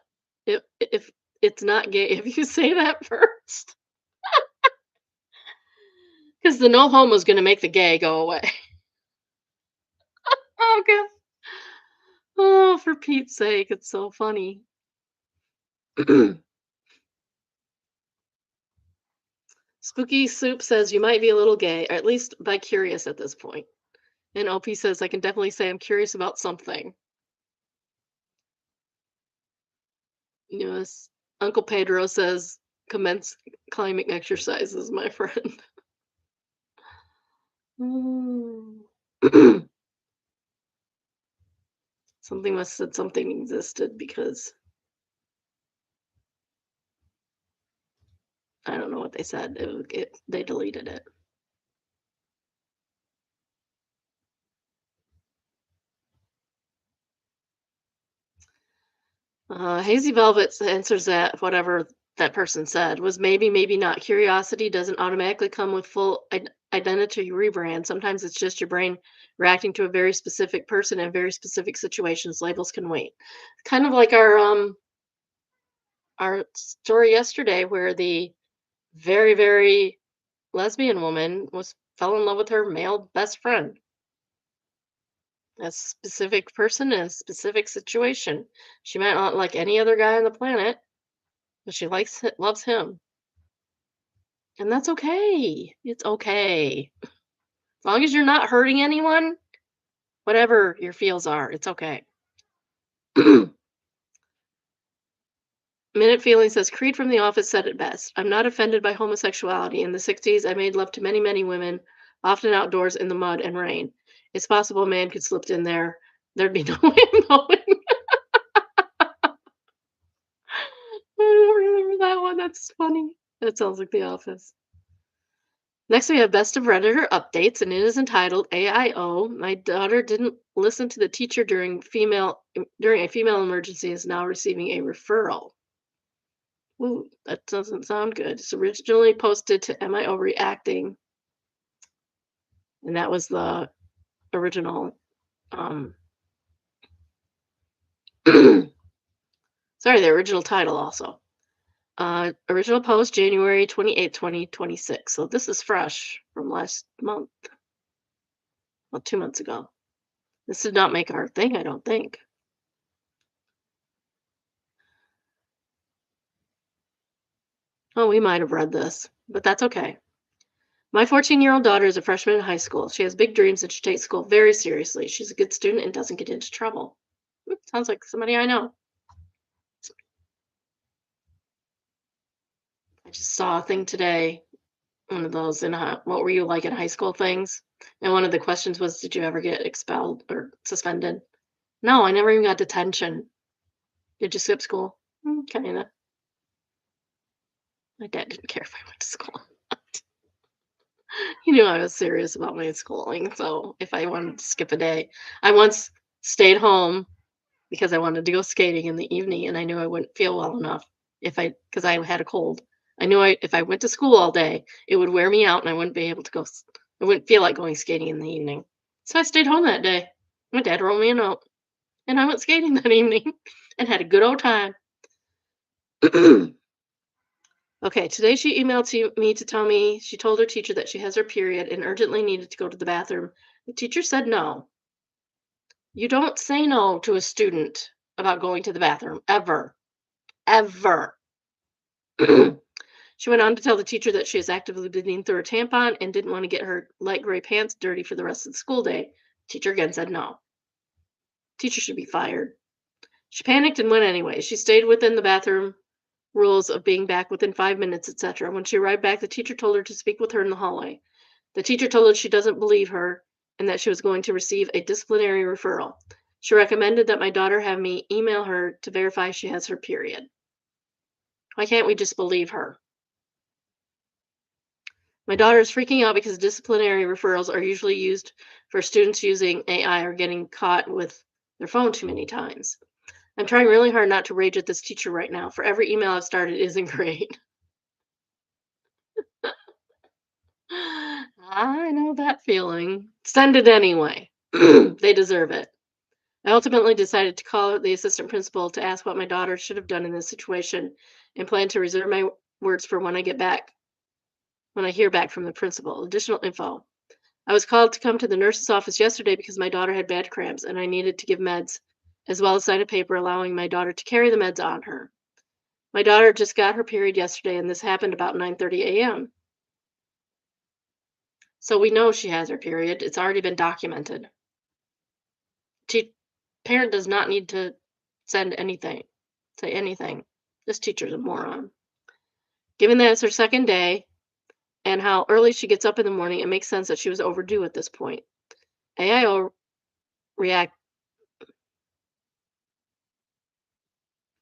if it's not gay, if you say that first, because the no homo is going to make the gay go away. Oh god. Oh, for Pete's sake, it's so funny. Spooky Soup says you might be a little gay, or at least bi curious at this point. And OP says I can definitely say I'm curious about something. Yes. Uncle Pedro says commence climbing exercises, my friend. Mm. Something must have said something existed because I don't know what they said. They deleted it. Hazy Velvet answers that whatever that person said was maybe, maybe not. Curiosity doesn't automatically come with full identity rebrand. Sometimes it's just your brain reacting to a very specific person in very specific situations. Labels can wait. Kind of like our story yesterday, where the very, very lesbian woman was fell in love with her male best friend. A specific person in a specific situation. She might not like any other guy on the planet, but she loves him. And that's okay. It's okay. As long as you're not hurting anyone, whatever your feels are, it's okay. Minute Feeling says Creed from The Office said it best. I'm not offended by homosexuality. In the 60s, I made love to many, many women, often outdoors in the mud and rain. It's possible a man could slip in there. There'd be no way of knowing. I don't remember that one. That's funny. That sounds like The Office. Next, we have Best of Redditor updates, and it is entitled AIO. My daughter didn't listen to the teacher during a female emergency is now receiving a referral. Ooh, that doesn't sound good. It's originally posted to MIO Reacting, and that was the original. Um, sorry, the original title also. Original post January 28th, 2026. So this is fresh from last month. Well, 2 months ago. This did not make our thing, I don't think. Oh, we might have read this, but that's okay. My 14-year-old daughter is a freshman in high school. She has big dreams and she takes school very seriously. She's a good student and doesn't get into trouble. Sounds like somebody I know. I just saw a thing today, one of those what were you like in high school things? And one of the questions was, did you ever get expelled or suspended? No, I never even got detention. Did you skip school? Kinda. My dad didn't care if I went to school. He knew I was serious about my schooling, so if I wanted to skip a day, I once stayed home because I wanted to go skating in the evening, and I knew I wouldn't feel well enough because I had a cold. I knew if I went to school all day, it would wear me out, and I wouldn't be able to I wouldn't feel like going skating in the evening. So I stayed home that day. My dad wrote me a note, and I went skating that evening and had a good old time. Okay, today she emailed me to tell me she told her teacher that she has her period and urgently needed to go to the bathroom. The teacher said no. You don't say no to a student about going to the bathroom, ever, ever. She went on to tell the teacher that she is actively bleeding through her tampon and didn't want to get her light gray pants dirty for the rest of the school day. Teacher again said no. Teacher should be fired. She panicked and went anyway. She stayed within the bathroom rules of being back within 5 minutes, etc. When she arrived back, the teacher told her to speak with her in the hallway. The teacher told her she doesn't believe her and that she was going to receive a disciplinary referral. She recommended that my daughter have me email her to verify she has her period. Why can't we just believe her? My daughter is freaking out because disciplinary referrals are usually used for students using AI or getting caught with their phone too many times. I'm trying really hard not to rage at this teacher right now. For every email I've started isn't great. I know that feeling. Send it anyway. They deserve it. I ultimately decided to call the assistant principal to ask what my daughter should have done in this situation and plan to reserve my words for when I hear back from the principal. Additional info. I was called to come to the nurse's office yesterday because my daughter had bad cramps and I needed to give meds, as well as sign a paper allowing my daughter to carry the meds on her. My daughter just got her period yesterday, and this happened about 9:30 a.m. So we know she has her period. It's already been documented. Te- Parent does not need to send anything, say anything. This teacher's a moron. Given that it's her second day and how early she gets up in the morning, it makes sense that she was overdue at this point. AIO react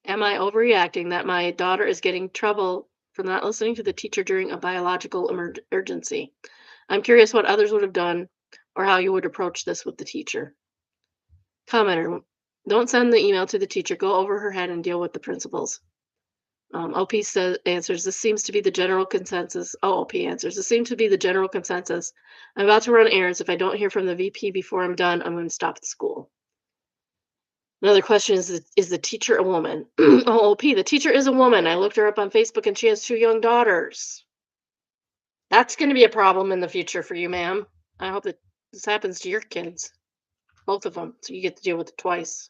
Am I overreacting that my daughter is getting trouble for not listening to the teacher during a biological emergency? I'm curious what others would have done or how you would approach this with the teacher. Commenter, don't send the email to the teacher. Go over her head and deal with the principals. OP answers, this seems to be the general consensus. OP answers, this seems to be the general consensus. I'm about to run errands. If I don't hear from the VP before I'm done, I'm going to stop the school. Another question is the teacher a woman? OP, the teacher is a woman. I looked her up on Facebook and she has two young daughters. That's going to be a problem in the future for you, ma'am. I hope that this happens to your kids, both of them, so you get to deal with it twice.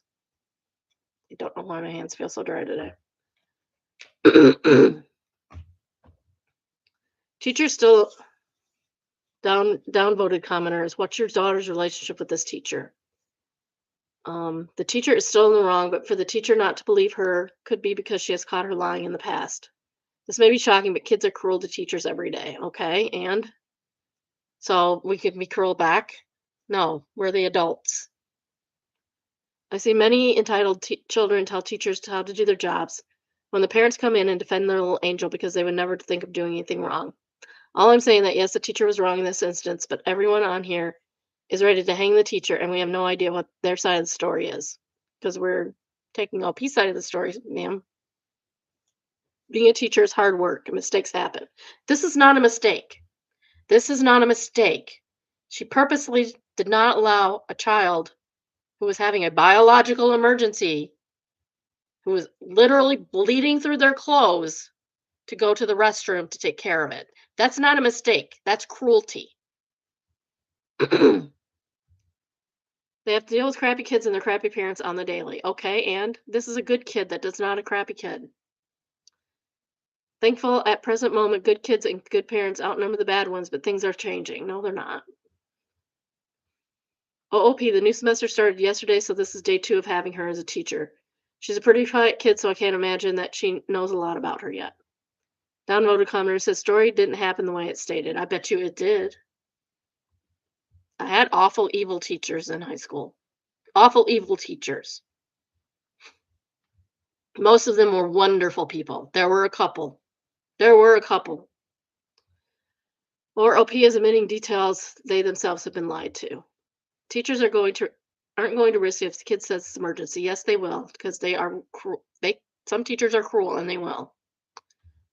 I don't know why my hands feel so dry today. Teacher still downvoted commenters. What's your daughter's relationship with this teacher? The teacher is still in the wrong, but for the teacher not to believe her could be because she has caught her lying in the past. This may be shocking, but kids are cruel to teachers every day. Okay, and so we could be cruel back? No, we're the adults. I see many entitled children tell teachers how to do their jobs when the parents come in and defend their little angel because they would never think of doing anything wrong. All I'm saying that yes, the teacher was wrong in this instance, but everyone on here is ready to hang the teacher, and we have no idea what their side of the story is because we're taking OP side of the story, ma'am. Being a teacher is hard work. Mistakes happen. This is not a mistake. This is not a mistake. She purposely did not allow a child who was having a biological emergency, who was literally bleeding through their clothes, to go to the restroom to take care of it. That's not a mistake. That's cruelty. They have to deal with crappy kids and their crappy parents on the daily. Okay, and this is a good kid that does not a crappy kid. Thankful at present moment, good kids and good parents outnumber the bad ones, but things are changing. No, they're not. OOP, the new semester started yesterday, so this is day 2 of having her as a teacher. She's a pretty quiet kid, so I can't imagine that she knows a lot about her yet. Downvoted commenter says, story didn't happen the way it stated. I bet you it did. I had awful, evil teachers in high school. Awful, evil teachers. Most of them were wonderful people. There were a couple. Or OP is omitting details they themselves have been lied to. Teachers aren't going to risk it if the kid says it's emergency. Yes, they will, because they are cruel. Some teachers are cruel, and they will.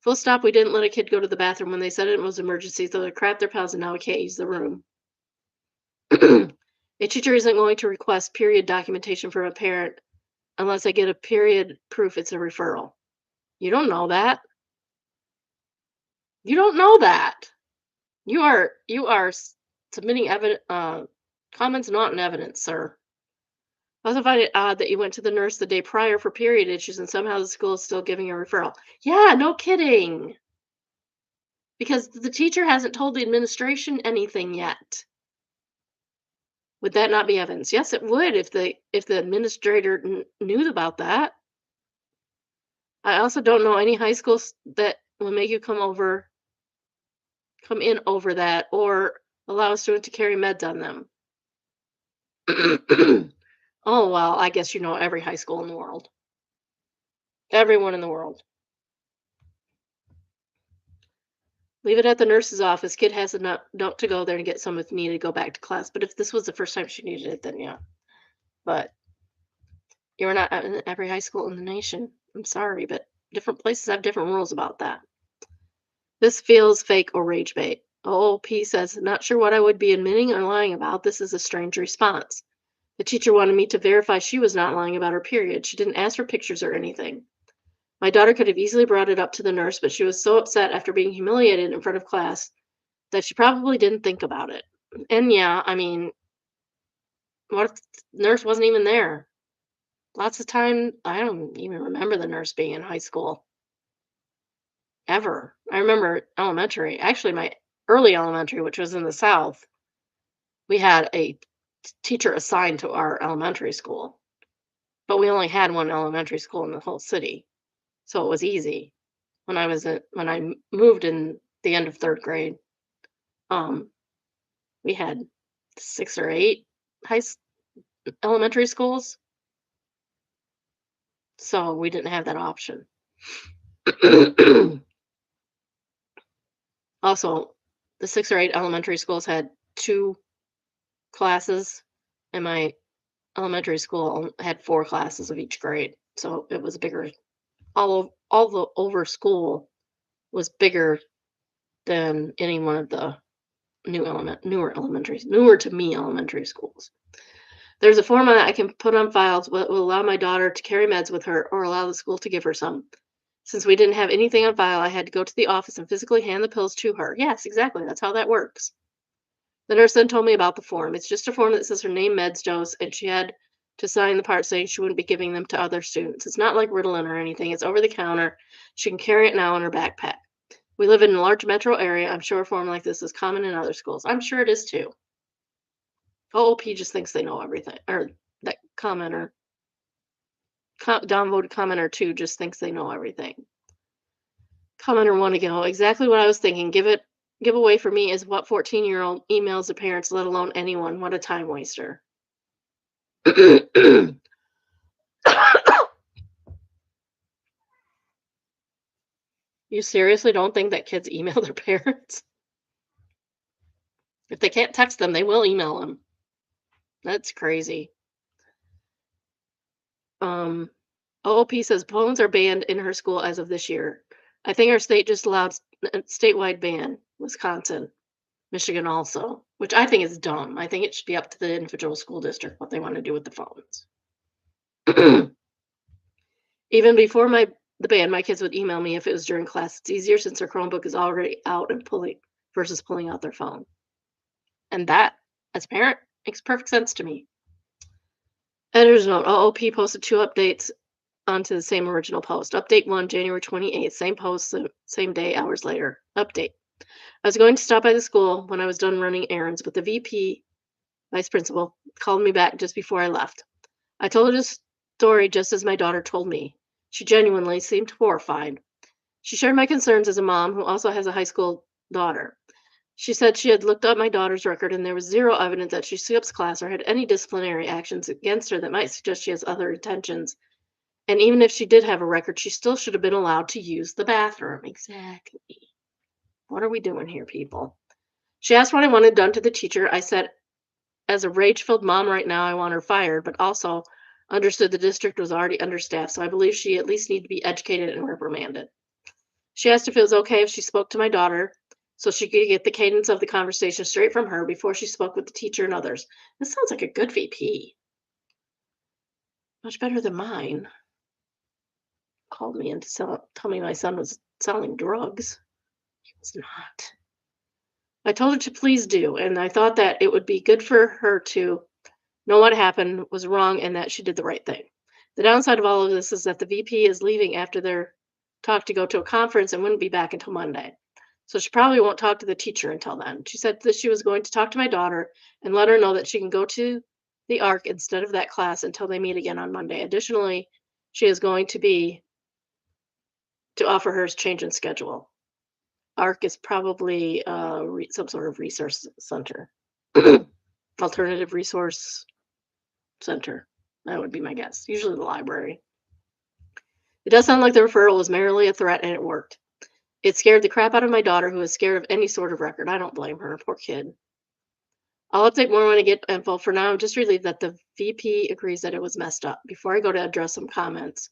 Full stop. We didn't let a kid go to the bathroom when they said it was emergency, so they crapped their pants and now we can't use the room. A teacher isn't going to request period documentation from a parent unless I get a period proof it's a referral. You don't know that. You don't know that. You are submitting comments not in evidence, sir. I also find it odd that you went to the nurse the day prior for period issues and somehow the school is still giving a referral. Yeah, no kidding. Because the teacher hasn't told the administration anything yet. Would that not be evidence? Yes, it would if the administrator knew about that. I also don't know any high schools that will make you come in over that or allow a student to carry meds on them. Oh, well, I guess you know every high school in the world. Everyone in the world. Leave it at the nurse's office. Kid has a note to go there and get some with me to go back to class. But if this was the first time she needed it, then yeah. But you're not in every high school in the nation. I'm sorry, but different places have different rules about that. This feels fake or rage bait. OOP says, not sure what I would be admitting or lying about. This is a strange response. The teacher wanted me to verify she was not lying about her period. She didn't ask for pictures or anything. My daughter could have easily brought it up to the nurse, but she was so upset after being humiliated in front of class that she probably didn't think about it. And yeah, I mean, what if the nurse wasn't even there? Lots of time, I don't even remember the nurse being in high school ever. I remember elementary, actually, my early elementary, which was in the South, we had a teacher assigned to our elementary school, but we only had one elementary school in the whole city. So it was easy. When I moved in the end of third grade, um, we had 6 or 8 high s elementary schools, so we didn't have that option. Also, the 6 or 8 elementary schools had 2 classes, and my elementary school had 4 classes of each grade, so it was bigger. All the over school was bigger than any one of the newer to me elementary schools. There's a form that I can put on files that will allow my daughter to carry meds with her or allow the school to give her some. Since we didn't have anything on file, I had to go to the office and physically hand the pills to her. Yes, exactly. That's how that works. The nurse then told me about the form. It's just a form that says her name, meds, dose, and she had to sign the part saying she wouldn't be giving them to other students. It's not like Ritalin or anything. It's over the counter. She can carry it now in her backpack. We live in a large metro area. I'm sure a form like this is common in other schools. I'm sure it is too. OOP just thinks they know everything. Or that commenter, downvoted commenter 2 just thinks they know everything. Commenter 1 ago, exactly what I was thinking. Giveaway for me is what 14-year-old emails the parents, let alone anyone. What a time waster. You seriously don't think that kids email their parents? If they can't text them, they will email them. That's crazy. OOP says phones are banned in her school as of this year. I think our state just allowed a statewide ban. Wisconsin, Michigan also, which I think is dumb. I think it should be up to the individual school district what they want to do with the phones. Even before the ban, my kids would email me if it was during class. It's easier since their Chromebook is already out and pulling out their phone. And that, as a parent, makes perfect sense to me. Editor's note, OOP posted 2 updates onto the same original post. Update 1, January 28th, same post, same day, hours later. Update. I was going to stop by the school when I was done running errands, but the VP, vice principal, called me back just before I left. I told her the story just as my daughter told me. She genuinely seemed horrified. She shared my concerns as a mom who also has a high school daughter. She said she had looked up my daughter's record and there was zero evidence that she skips class or had any disciplinary actions against her that might suggest she has other intentions. And even if she did have a record, she still should have been allowed to use the bathroom. Exactly. What are we doing here, people? She asked what I wanted done to the teacher. I said, as a rage-filled mom right now, I want her fired, but also understood the district was already understaffed, so I believe she at least need to be educated and reprimanded. She asked if it was okay if she spoke to my daughter so she could get the cadence of the conversation straight from her before she spoke with the teacher and others. This sounds like a good VP. Much better than mine. Called me in to tell me my son was selling drugs. He was not. I told her to please do, and I thought that it would be good for her to know what happened was wrong and that she did the right thing. The downside of all of this is that the VP is leaving after their talk to go to a conference and wouldn't be back until Monday. So she probably won't talk to the teacher until then. She said that she was going to talk to my daughter and let her know that she can go to the ARC instead of that class until they meet again on Monday. Additionally, she is going to offer her a change in schedule. ARC is probably some sort of resource center, alternative resource center. That would be my guess. Usually the library. It does sound like the referral was merely a threat and it worked. It scared the crap out of my daughter, who is scared of any sort of record. I don't blame her, poor kid. I'll update more when I get info. For now, I'm just relieved that the VP agrees that it was messed up. Before I go to address some comments,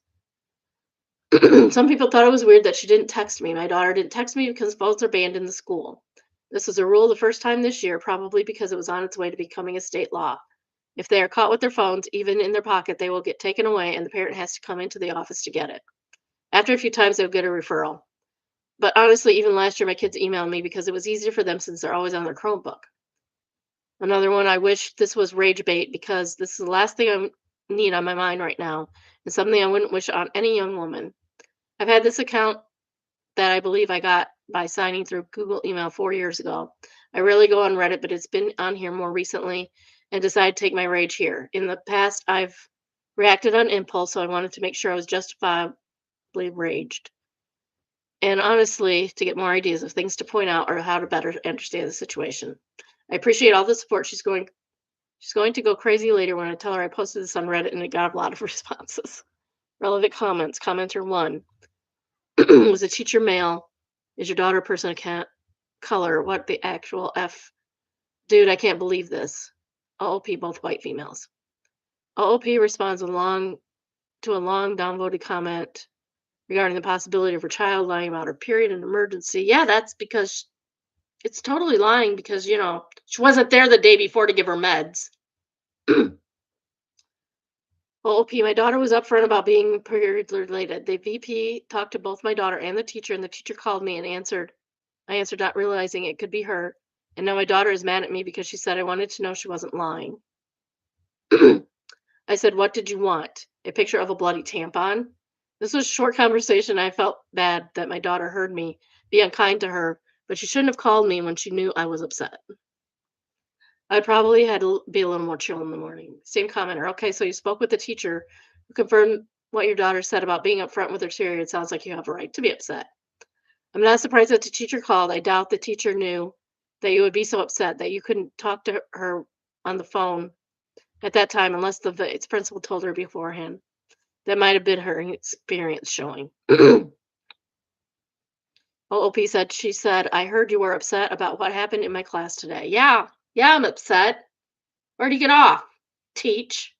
some people thought it was weird that she didn't text me. My daughter didn't text me because phones are banned in the school. This was a rule the first time this year, probably because it was on its way to becoming a state law. If they are caught with their phones, even in their pocket, they will get taken away and the parent has to come into the office to get it. After a few times, they'll get a referral. But honestly, even last year, my kids emailed me because it was easier for them since they're always on their Chromebook. Another one, I wish this was rage bait because this is the last thing I need on my mind right now and something I wouldn't wish on any young woman. I've had this account that I believe I got by signing through Google email 4 years ago. I rarely go on Reddit, but it's been on here more recently and decided to take my rage here. In the past, I've reacted on impulse, so I wanted to make sure I was justifiably raged. And honestly, to get more ideas of things to point out or how to better understand the situation. I appreciate all the support. She's going to go crazy later when I tell her I posted this on Reddit and it got a lot of responses. Relevant comments. Commenter 1. Was a teacher male? Is your daughter a person of color? What the actual F? Dude, I can't believe this. OOP, both white females. OOP responds to a long downvoted comment regarding the possibility of her child lying about her period and emergency. Yeah, that's because it's totally lying because, she wasn't there the day before to give her meds. OOP, my daughter was upfront about being period related. The VP talked to both my daughter and the teacher called me and answered. I answered, not realizing it could be her. And now my daughter is mad at me because she said I wanted to know she wasn't lying. I said, what did you want? A picture of a bloody tampon? This was a short conversation. I felt bad that my daughter heard me be unkind to her, but she shouldn't have called me when she knew I was upset. I probably had to be a little more chill in the morning. Same commenter. Okay, so you spoke with the teacher who confirmed what your daughter said about being upfront with her period. It sounds like you have a right to be upset. I'm not surprised that the teacher called. I doubt the teacher knew that you would be so upset that you couldn't talk to her on the phone at that time unless the vice principal told her beforehand. That might have been her experience showing. OOP said, she said, I heard you were upset about what happened in my class today. Yeah, I'm upset. Where'd you get off? Teach.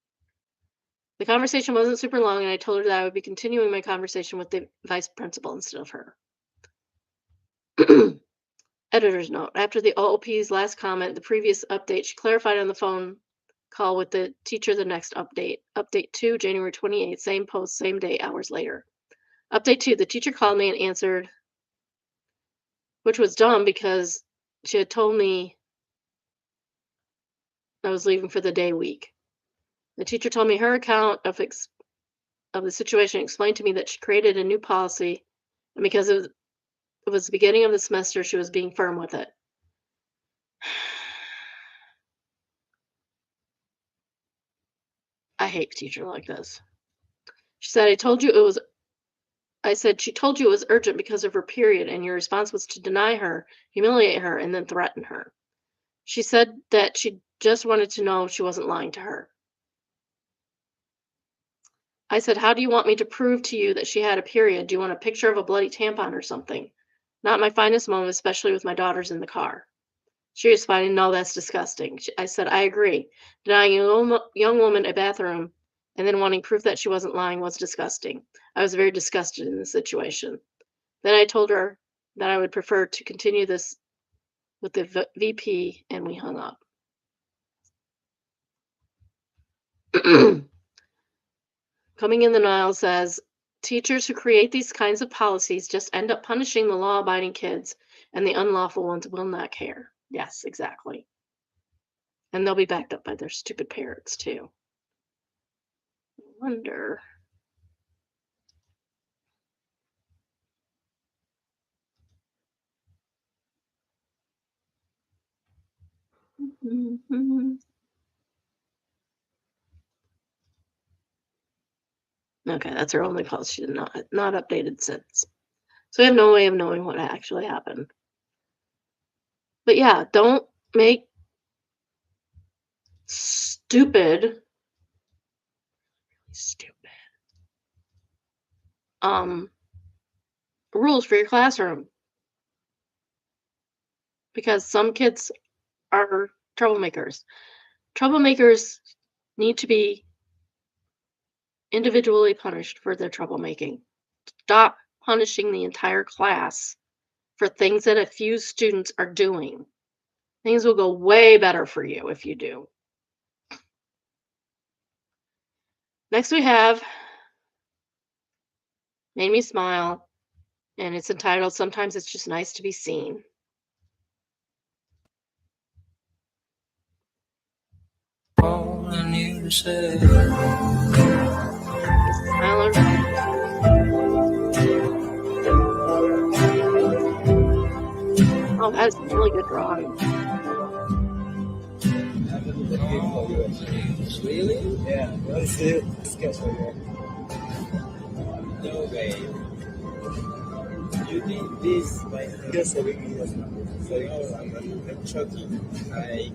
The conversation wasn't super long, and I told her that I would be continuing my conversation with the vice principal instead of her. Editor's note. After the OOP's last comment, the previous update, she clarified on the phone call with the teacher the next update. Update 2, January 28th, same post, same day, hours later. Update 2, the teacher called me and answered, which was dumb because she had told me I was leaving for the day week. The teacher told me her account of the situation, explained to me that she created a new policy, and because it was the beginning of the semester, she was being firm with it. I hate teachers like this. She said, she told you it was urgent because of her period, and your response was to deny her, humiliate her, and then threaten her. She said that she just wanted to know she wasn't lying to her. I said, how do you want me to prove to you that she had a period? Do you want a picture of a bloody tampon or something? Not my finest moment, especially with my daughters in the car. She responded, no, that's disgusting. I said, I agree. Denying a young woman a bathroom and then wanting proof that she wasn't lying was disgusting. I was very disgusted in the situation. Then I told her that I would prefer to continue this with the VP, and we hung up. Coming in the Nile says, teachers who create these kinds of policies just end up punishing the law-abiding kids, and the unlawful ones will not care. Yes, exactly. And they'll be backed up by their stupid parents, too. I wonder. Okay, that's her only post. She's not updated since. So we have no way of knowing what actually happened. But yeah, don't make stupid rules for your classroom. because some kids are troublemakers. Troublemakers need to be individually punished for their troublemaking. Stop punishing the entire class for things that a few students are doing. Things will go way better for you if you do. Next, we have Made Me Smile, and it's entitled Sometimes It's Just Nice to Be Seen. All I need to say. Smiler. Oh, that is a really good drawing. Really? Yeah, let's see it. Sketch for you. No way. You did this by hand. Yes, so we can use it. So I'm choking.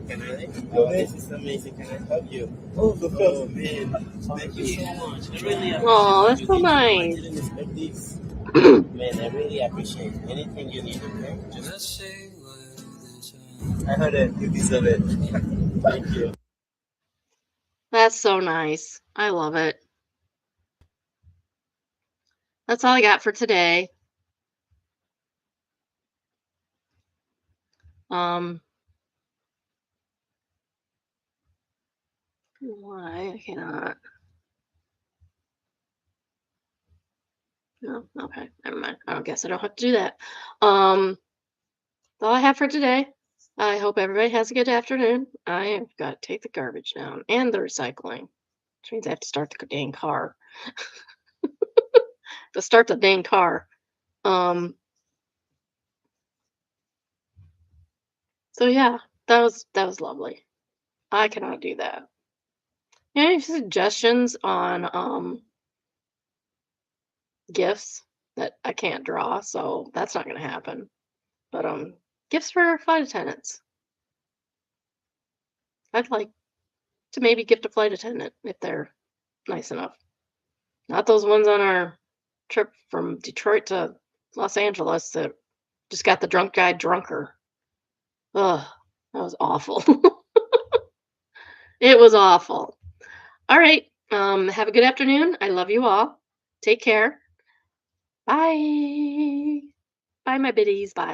Can I? Oh, This is amazing. Can I help you? Oh, the Oh first. man, thank you so much. I really appreciate Oh, what that's you so did. I nice. didn't expect this. Man, I really appreciate anything you need. Okay, just I heard it. You deserve it. thank you. That's so nice. I love it. That's all I got for today. Um, why I cannot. No, okay, never mind. I don't guess I don't have to do that. That's all I have for today. I hope everybody has a good afternoon. I have got to take the garbage down and the recycling, which means I have to start the dang car. To start the dang car. Um, so yeah, that was lovely. I cannot do that. Any suggestions on gifts that I can't draw, so that's not gonna happen. But gifts for flight attendants. I'd like to maybe gift a flight attendant if they're nice enough. Not those ones on our trip from Detroit to Los Angeles that just got the drunk guy drunker. Ugh, that was awful. It was awful. All right. Have a good afternoon. I love you all. Take care. Bye. Bye, my biddies. Bye.